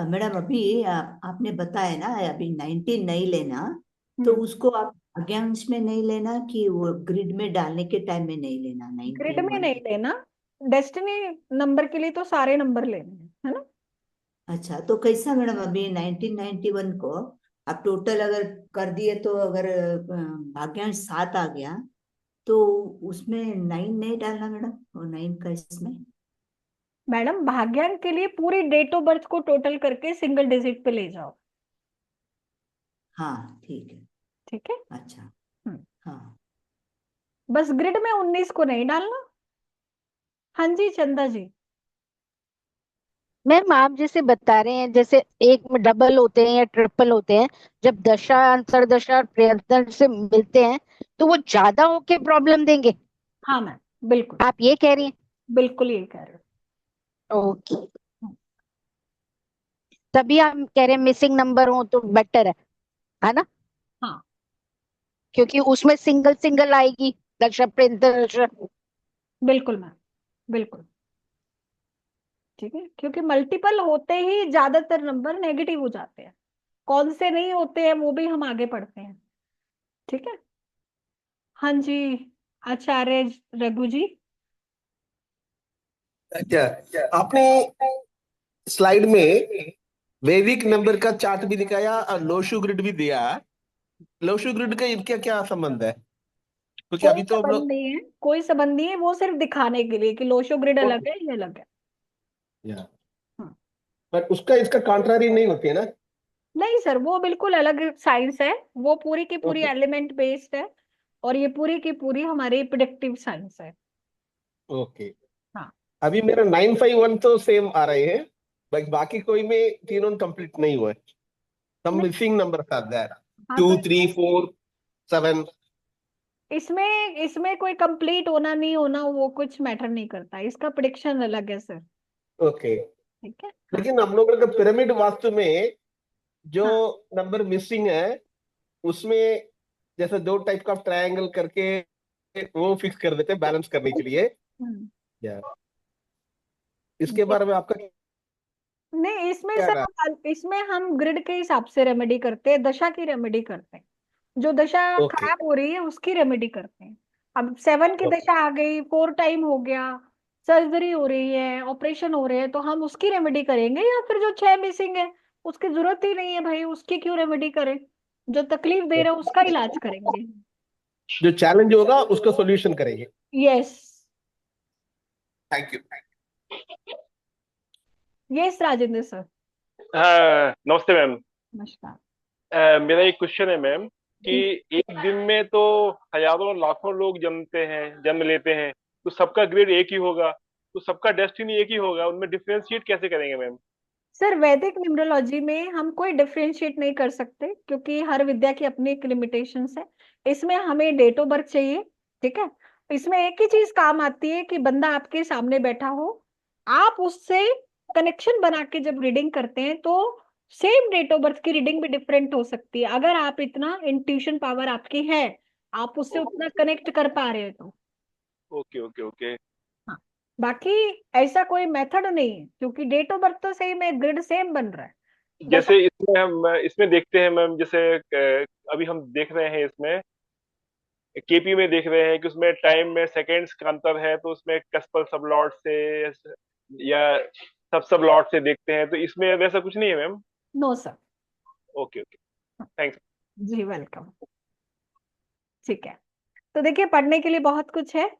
मैडम अभी आपने बताया ना अभी 19 नहीं लेना, तो उसको आप भाग्यांश में नहीं लेना कि वो ग्रिड में डालने के टाइम में नहीं लेना ग्रिड 19 में 1? नहीं लेना, डेस्टिनी नंबर के लिए तो सारे नंबर लेने हैं, है ना। अच्छा, तो कैसा मैडम अभी 1991 को आप टोटल अगर कर दिए तो अगर भाग्यांश 7 आ गया तो उसमें 9 नहीं डालना मैडम, वो 9 का इसमें? मैडम भाग्यांक के लिए पूरी डेट ऑफ बर्थ को टोटल करके सिंगल डिजिट पे ले जाओ। हाँ ठीक है। ठीक है। अच्छा। हम्म, हाँ। बस ग्रिड में 19 को नहीं डालना। हाँ जी, चंदा जी। मैम आप जैसे बता रहे हैं, जैसे एक में डबल होते हैं या ट्रिपल होते हैं, जब दशा अंतरदशा और प्रयत्न से मिलते हैं तो वो ज्यादा होके प्रॉब्लम देंगे? हाँ मैम, बिल्कुल आप ये कह रही हैं? बिल्कुल यही कह रहे हो। ओके, तभी हम कह रहे हैं मिसिंग नंबर हो तो बेटर है ना? हाँ, क्योंकि उसमें सिंगल सिंगल आएगी दशा प्रयत्न। बिल्कुल मैम, बिल्कुल। ठीक है, क्योंकि मल्टीपल होते ही ज्यादातर नंबर नेगेटिव हो जाते हैं, कौन से नहीं होते हैं वो भी हम आगे पढ़ते हैं। ठीक है। हाँ जी, आचार्य रघु जी। अच्छा, आपने स्लाइड में वैदिक नंबर का चार्ट भी दिखाया और लोशु ग्रिड भी दिया। लोशु ग्रिड का इनका क्या संबंध है? क्योंकि कोई अभी तो हम संबंध लोग नहीं है, कोई संबंध नहीं है, वो सिर्फ दिखाने के लिए कि लोशो ग्रिड अलग है, ये अलग है। हम्म, बट उसका इसका कॉन्ट्रारी नहीं होती है ना? नहीं सर, वो बिल्कुल अलग साइंस है, वो पूरी की पूरी ओके एलिमेंट बेस्ड है, और ये पूरी की पूरी हमारी प्रिडिक्टिव साइंस है। ओके। हाँ। अभी मेरा 951 तो सेम आ रहे हैं, बट बाकी कोई में तीनों कंप्लीट नहीं हुआ है। सम नहीं, मिसिंग नंबर आर देयर, हाँ 2 तो 3 4 7। इसमें इसमें कोई कंप्लीट होना नहीं होना वो कुछ मैटर नहीं करता, इसका प्रिडिक्शन अलग है सर। ओके। ठीक है। हाँ। लेकिन हम लोगों का पिरामिड वास्तु में जो हाँ। नंबर मिसिंग है उसमें जैसे 2 टाइप का ट्रायंगल करके वो फिक्स कर देते हैं बैलेंस करने के लिए। हम्म, या इसके ये- बारे में आपका नहीं, इसमें क्या सर राय? इसमें हम ग्रिड के हिसाब से रेमेडी करते हैं, दशा की रेमेडी करते हैं, जो दशा ओके खराब हो रही है उसकी रेमेडी करते हैं। अब 7 की ओके। दशा आ गई, 4 टाइम हो गया, सर्जरी हो रही है, ऑपरेशन हो रहे हैं, तो हम उसकी रेमेडी करेंगे, या फिर जो 6 मिसिंग है उसकी जरूरत ही नहीं है भाई, उसकी क्यों रेमेडी करें? जो तकलीफ दे रहा है उसका इलाज करेंगे। जो चैलेंज होगा उसका सॉल्यूशन करेंगे। Yes. Thank you. Yes Rajendra sir. नमस्ते मैम। नमस्कार। मेरा एक क्वेश्चन है मैम। कि एक दिन में तो हजारों लाखों लोग जन्म लेते हैं, तो सबका ग्रेड एक ही होगा, तो सबका डेस्टिनी एक ही होगा, उनमें डिफरेंशिएट कैसे करेंगे मैम? सर वैदिक न्यूमरोलॉजी में हम कोई डिफरेंशिएट नहीं कर सकते, क्योंकि हर विद्या की अपनी एक लिमिटेशंस है। इसमें हमें डेट ऑफ बर्थ चाहिए, ठीक है। इसमें एक ही चीज काम आती है कि बंदा आपके सामने बैठा हो, आप उससे कनेक्शन बना के जब रीडिंग करते हैं तो सेम डेट ऑफ बर्थ की रीडिंग भी डिफरेंट हो सकती है, अगर आप इतना इंट्यूशन पावर आपकी है, आप उससे उतना कनेक्ट कर पा रहे हैं तो। Okay okay okay. हाँ, बाकी ऐसा कोई मेथड नहीं है, क्योंकि डेट ऑफ बर्थ तो सेम है, ग्रिड सेम बन रहा है। जैसे इसमें हम इसमें देखते हैं मैम, जैसे अभी हम देख रहे हैं इसमें केपी में देख रहे हैं कि उसमें टाइम में सेकेंड्स का अंतर है, तो उसमें कस्पल सब लॉट से या सब लॉट से देखते हैं, तो इसमें वैसा कुछ नहीं है ma'am? No sir. Okay okay, thanks. जी वेलकम। ठीक है, तो देखिए पढ़ने के लिए बहुत कुछ है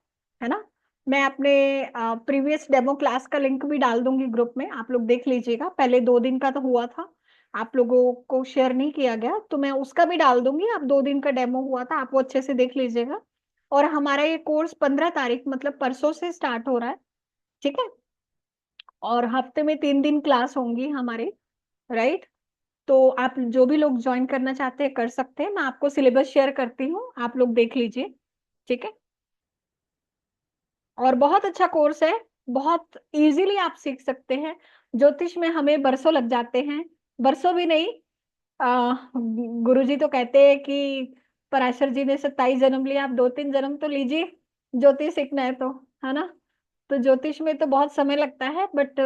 ना। मैं अपने प्रीवियस डेमो क्लास का लिंक भी डाल दूंगी ग्रुप में, आप लोग देख लीजिएगा। पहले 2 दिन का तो हुआ था, आप लोगों को शेयर नहीं किया गया, तो मैं उसका भी डाल दूंगी। आप 2 दिन का डेमो हुआ था, आप वो अच्छे से देख लीजिएगा। और हमारा ये कोर्स 15 तारीख मतलब परसों से स्टार्ट हो रहा है, ठीक है। और हफ्ते में 3 दिन क्लास होंगी हमारी, राइट। तो आप जो भी लोग ज्वाइन करना चाहते हैं कर सकते हैं, मैं आपको सिलेबस शेयर करती हूँ, आप लोग देख लीजिए, ठीक है। और बहुत अच्छा कोर्स है, बहुत इजीली आप सीख सकते हैं। ज्योतिष में हमें बरसों लग जाते हैं, बरसों भी नहीं। गुरुजी तो कहते हैं कि पराशर जी ने 27 जन्म लिया, आप 2-3 जन्म तो लीजिए, ज्योतिष सीखना है तो, है ना। तो ज्योतिष में तो बहुत समय लगता है, बट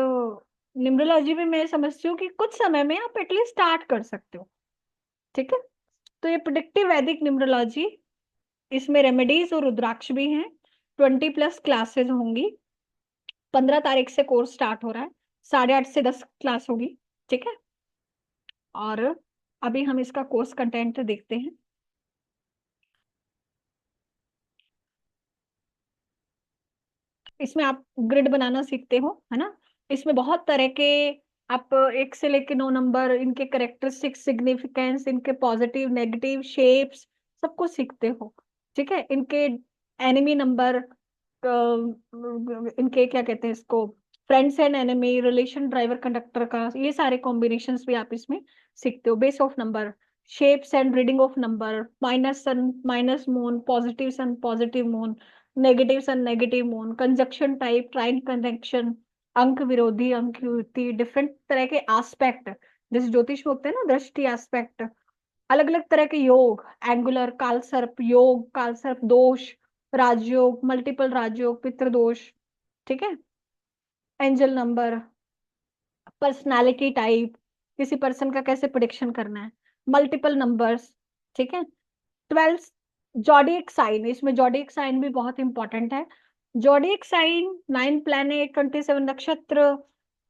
न्यूमरोलॉजी में मैं समझती हूँ कि कुछ समय में आप एटलीस्ट स्टार्ट कर सकते हो, ठीक है। तो ये प्रिडिक्टिव वैदिक न्यूमरोलॉजी, इसमें रेमेडीज और रुद्राक्ष भी हैं। 20+ क्लासेस होंगी। 15 तारीख से कोर्स स्टार्ट हो रहा है, 8:30 से 10 क्लास होगी, ठीक है। और अभी हम इसका कोर्स कंटेंट देखते हैं। इसमें आप ग्रिड बनाना सीखते हो, है ना। इसमें बहुत तरह के, आप 1 से लेके 9 नंबर, इनके करेक्टरिस्टिक्स, सिग्निफिकेंस, इनके पॉजिटिव नेगेटिव शेप्स, सब कुछ सीखते हो, ठीक है। इनके एनिमी नंबर, इनके क्या कहते हैं इसको, friends and enemy, relation, driver conductor का, ये सारे कॉम्बिनेशंस भी आप इसमें सीखते हो। Base of number, shapes and reading of number, minus sun minus moon, positive sun positive moon, negative sun negative moon, conjunction type, trine connection, अंक विरोधी, अंक युति, डिफरेंट तरह के एस्पेक्ट, जैसे ज्योतिष में होते हैं ना दृष्टि एस्पेक्ट, अलग अलग तरह के योग, एंगुलर, कालसर्प योग, कालसर्प दोष, राजयोग, मल्टीपल राजयोग, पितृदोष, ठीक है। एंजल नंबर, पर्सनालिटी टाइप, किसी पर्सन का कैसे प्रिडिक्शन करना है, मल्टीपल नंबर्स, ठीक है। 12 जॉडियक साइन, इसमें जॉडियक साइन भी बहुत इंपॉर्टेंट है। जॉडियक साइन, 9 प्लैनेट, 27 नक्षत्र,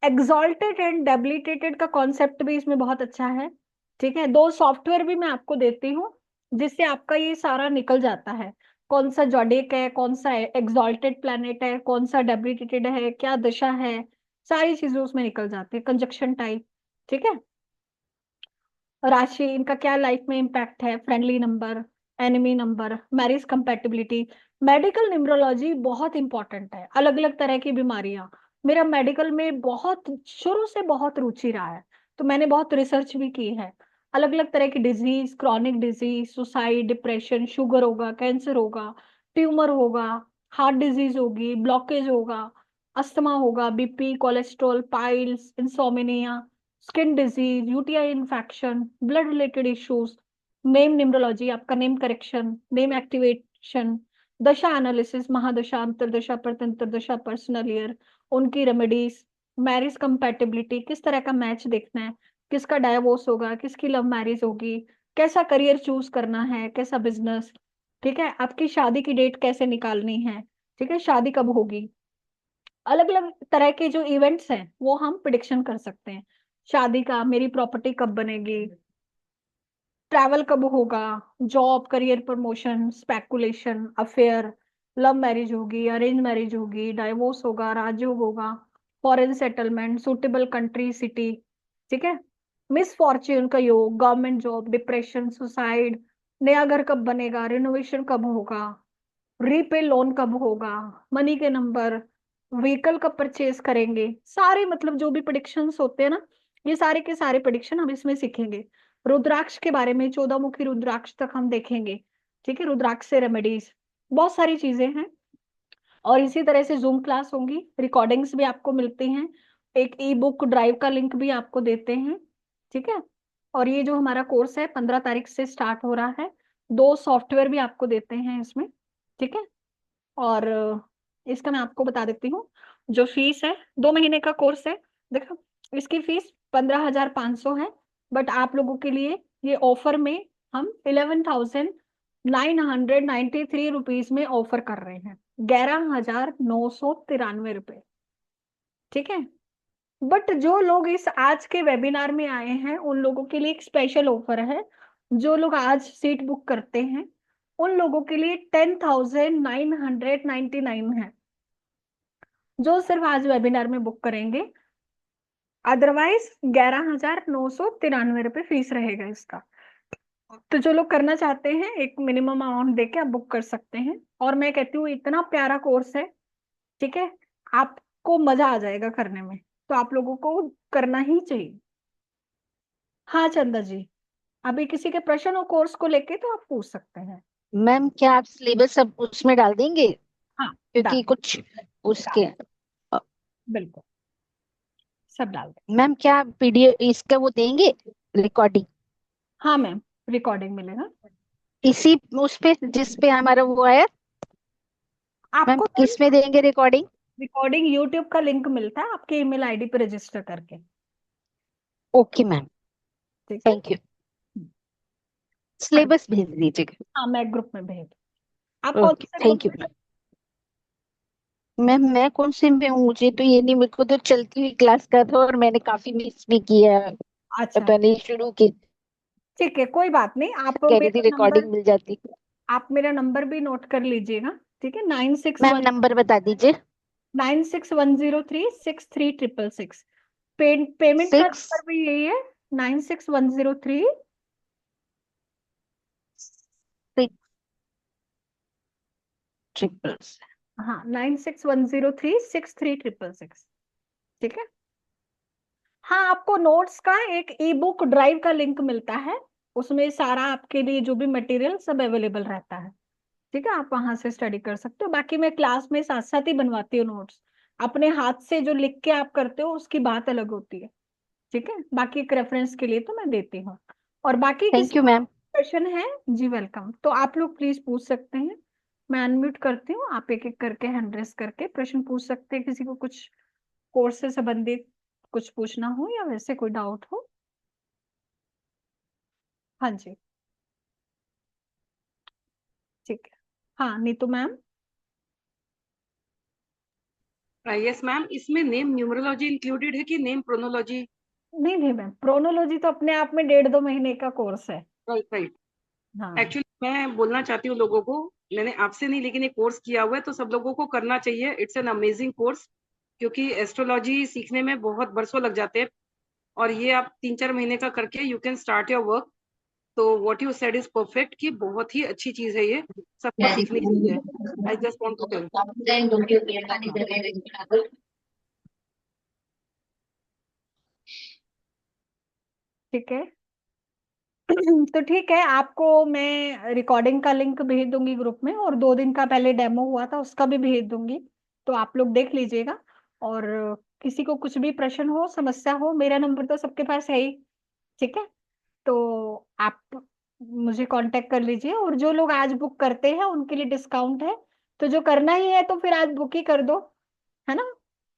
एग्जॉल्टेड एंड डेबिलिटेटेड का कॉन्सेप्ट भी इसमें बहुत अच्छा है, ठीक है। 2 सॉफ्टवेयर भी मैं आपको देती हूँ, जिससे आपका ये सारा निकल जाता है, कौन सा जॉडियक है, कौन सा एग्जॉल्टेड प्लैनेट है, कौन सा डेबिलिटेटेड है, क्या दशा है, सारी चीजें उसमें निकल जाती है। कंजक्शन टाइप, ठीक है। राशि, इनका क्या लाइफ में इम्पैक्ट है, friendly number, enemy number, marriage compatibility. Medical numerology बहुत इंपॉर्टेंट है, अलग अलग तरह की बीमारियां, मेरा मेडिकल में बहुत शुरू से बहुत रुचि रहा है, तो मैंने बहुत रिसर्च भी की है। अलग अलग तरह की disease, chronic disease, suicide, depression, sugar होगा, कैंसर होगा, ट्यूमर होगा, हार्ट डिजीज होगी, ब्लॉकेज होगा, अस्थमा होगा, BP, cholesterol, piles, insomnia, skin disease, UTI infection, blood related issues, name numerology, आपका नेम करेक्शन, नेम एक्टिवेशन, दशा एनालिसिस, महादशा, अंतरदशा, परतंत्र दशा, पर्सनल ईयर, उनकी रेमेडीज, मैरिज कंपैटिबिलिटी, किस तरह का मैच देखना है, किसका डाइवोर्स होगा, किसकी लव मैरिज होगी, कैसा करियर चूज करना है, कैसा बिजनेस, ठीक है। आपकी शादी की डेट कैसे निकालनी है, ठीक है, शादी कब होगी। अलग अलग तरह के जो इवेंट्स हैं वो हम प्रिडिक्शन कर सकते हैं। शादी का, मेरी प्रॉपर्टी कब बनेगी, ट्रैवल कब होगा, job, career promotion, speculation, affair, love marriage होगी, अरेंज मैरिज होगी, डाइवोर्स होगा, राजयोग होगा, foreign settlement, suitable country, city, ठीक है। मिस फॉर्च्यून का योग, गवर्नमेंट जॉब, डिप्रेशन, सुसाइड, नया घर कब बनेगा, रिनोवेशन कब होगा, रीपे लोन कब होगा, मनी के नंबर, व्हीकल कब परचेज करेंगे, सारे मतलब जो भी प्रिडिक्शंस होते हैं ना, ये सारे के सारे प्रिडिक्शन हम इसमें सीखेंगे। रुद्राक्ष के बारे में 14 मुखी रुद्राक्ष तक हम देखेंगे। ठीक है, रुद्राक्ष से रेमेडीज, बहुत सारी चीजें हैं। और इसी तरह से जूम क्लास होंगी, रिकॉर्डिंग्स भी आपको मिलती हैं, एक ई बुक ड्राइव का लिंक भी आपको देते हैं। ठीक है, और ये जो हमारा कोर्स है 15 तारीख से स्टार्ट हो रहा है, 2 सॉफ्टवेयर भी आपको देते हैं इसमें। ठीक है, और इसका मैं आपको बता देती हूँ, जो फीस है 2 महीने का कोर्स है, देखो इसकी फीस 15,500 है, बट आप लोगों के लिए ये ऑफर में हम 11,993 रुपीज में ऑफर कर रहे हैं, 11,993 रुपए। ठीक है, बट जो लोग इस आज के वेबिनार में आए हैं उन लोगों के लिए एक स्पेशल ऑफर है। जो लोग आज सीट बुक करते हैं उन लोगों के लिए 10,999 है, जो सिर्फ आज वेबिनार में बुक करेंगे। अदरवाइज 11,993 रुपये फीस रहेगा इसका। तो जो लोग करना चाहते हैं एक मिनिमम अमाउंट देके आप बुक कर सकते हैं। और मैं कहती हूँ इतना प्यारा कोर्स है, ठीक है, आपको मजा आ जाएगा करने में, तो आप लोगों को करना ही चाहिए। हाँ चंदा जी, अभी किसी के प्रश्न हो कोर्स को लेके तो आप पूछ सकते हैं। मैम क्या आप सिलेबस सब उसमें डाल देंगे? हाँ क्योंकि कुछ उसके बिल्कुल सब डाल दें। मैम क्या पीडीएफ इसका वो देंगे रिकॉर्डिंग? हाँ मैम, रिकॉर्डिंग मिलेगा इसी उस पे जिस पे हमारा वो है। मैम आपको। किस में देंगे रिकॉर्डिंग? रिकॉर्डिंग यूट्यूब का लिंक मिलता है आपके ईमेल आईडी पे रजिस्टर करके। ओके मैम, ठीक है, थैंक यू। सिलेबस भेज दीजिएगा। हाँ मैं ग्रुप में भेज, आप कौन ओके से थैंक ग्रुप यू में? मैम। मैं कौन से में हूँ मुझे तो ये नहीं, मेरे को तो चलती हुई क्लास का था और मैंने काफी मिस भी किया, अच्छा पता नहीं शुरू की। ठीक है, कोई बात नहीं, आप कह रही थी मेरा नंबर, रिकॉर्डिंग मिल जाती। आप मेरा नंबर भी नोट कर लीजिएगा। ठीक है, मैम नंबर बता दीजिए। 9610363666। पेमेंट का 6 नंबर भी यही है, 961036। 6 हाँ 9610363666। ठीक है, हाँ आपको नोट्स का एक ई बुक ड्राइव का लिंक मिलता है, उसमें सारा आपके लिए जो भी मटेरियल सब अवेलेबल रहता है। ठीक है, आप वहां से स्टडी कर सकते हो। बाकी मैं क्लास में साथ साथ ही बनवाती हूँ नोट्स, अपने हाथ से जो लिख के आप करते हो उसकी बात अलग होती है। ठीक है, बाकी एक रेफरेंस के लिए तो मैं देती हूँ। और बाकी थैंक किसी यू मैम। क्वेश्चन है जी वेलकम, तो आप लोग प्लीज पूछ सकते हैं। मैं अनम्यूट करती हूँ, आप एक एक करके हैंड रेस करके प्रश्न पूछ सकते हैं, किसी को कुछ कोर्स से संबंधित कुछ पूछना हो या वैसे कोई डाउट हो। हाँ जी ठीक है, हाँ नीतू मैम। यस मैम, इसमें नेम न्यूमरोलॉजी इंक्लूडेड है कि नेम प्रोनोलॉजी? नहीं नहीं मैम, प्रोनोलॉजी तो अपने आप में 1.5-2 महीने का कोर्स है। Right right. हाँ एक्चुअली मैं बोलना चाहती हूँ लोगों को, मैंने आपसे नहीं लेकिन एक कोर्स किया हुआ है तो सब लोगों को करना चाहिए। इट्स एन अमेजिंग कोर्स, क्योंकि एस्ट्रोलॉजी सीखने में बहुत बरसों लग जाते हैं और ये आप 3-4 महीने का करके you can start your work. तो what you said is perfect, कि बहुत ही अच्छी चीज है ये, सबको सीखनी चाहिए। I just want to tell. ठीक है तो ठीक है, आपको मैं रिकॉर्डिंग का लिंक भेज दूंगी ग्रुप में, और 2 दिन का पहले डेमो हुआ था उसका भी भेज दूंगी, तो आप लोग देख लीजिएगा। और किसी को कुछ भी प्रश्न हो समस्या हो, मेरा नंबर तो सबके पास है ही। ठीक है, तो आप मुझे कांटेक्ट कर लीजिए। और जो लोग आज बुक करते हैं उनके लिए डिस्काउंट है, तो जो करना ही है तो फिर आज बुक ही कर दो, है ना,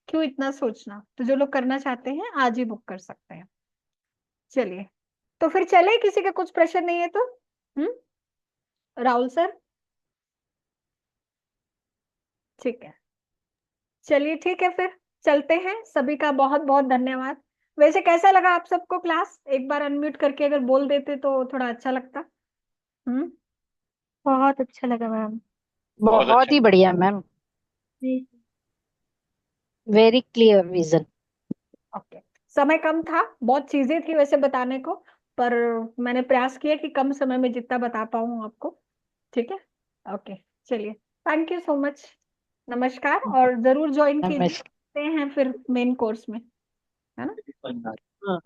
क्यों इतना सोचना। तो जो लोग करना चाहते हैं आज ही बुक कर सकते हैं। चलिए, तो फिर चले, किसी का कुछ प्रश्न नहीं है तो। राहुल सर, ठीक है, चलिए ठीक है, फिर चलते हैं। सभी का बहुत बहुत धन्यवाद। वैसे कैसा लगा आप सबको क्लास? एक बार अनम्यूट करके अगर बोल देते तो थोड़ा अच्छा लगता। बहुत अच्छा लगा मैम, बहुत बहुत अच्छा। ही बढ़िया मैम, जी वेरी क्लियर विजन। ओके, समय कम था, बहुत चीजें थी वैसे बताने को, पर मैंने प्रयास किया कि कम समय में जितना बता पाऊँ आपको। ठीक है, ओके, चलिए, थैंक यू सो मच, नमस्कार, और जरूर ज्वाइन नमस्कार। कीजिए हैं फिर मेन कोर्स में, है ना। हाँ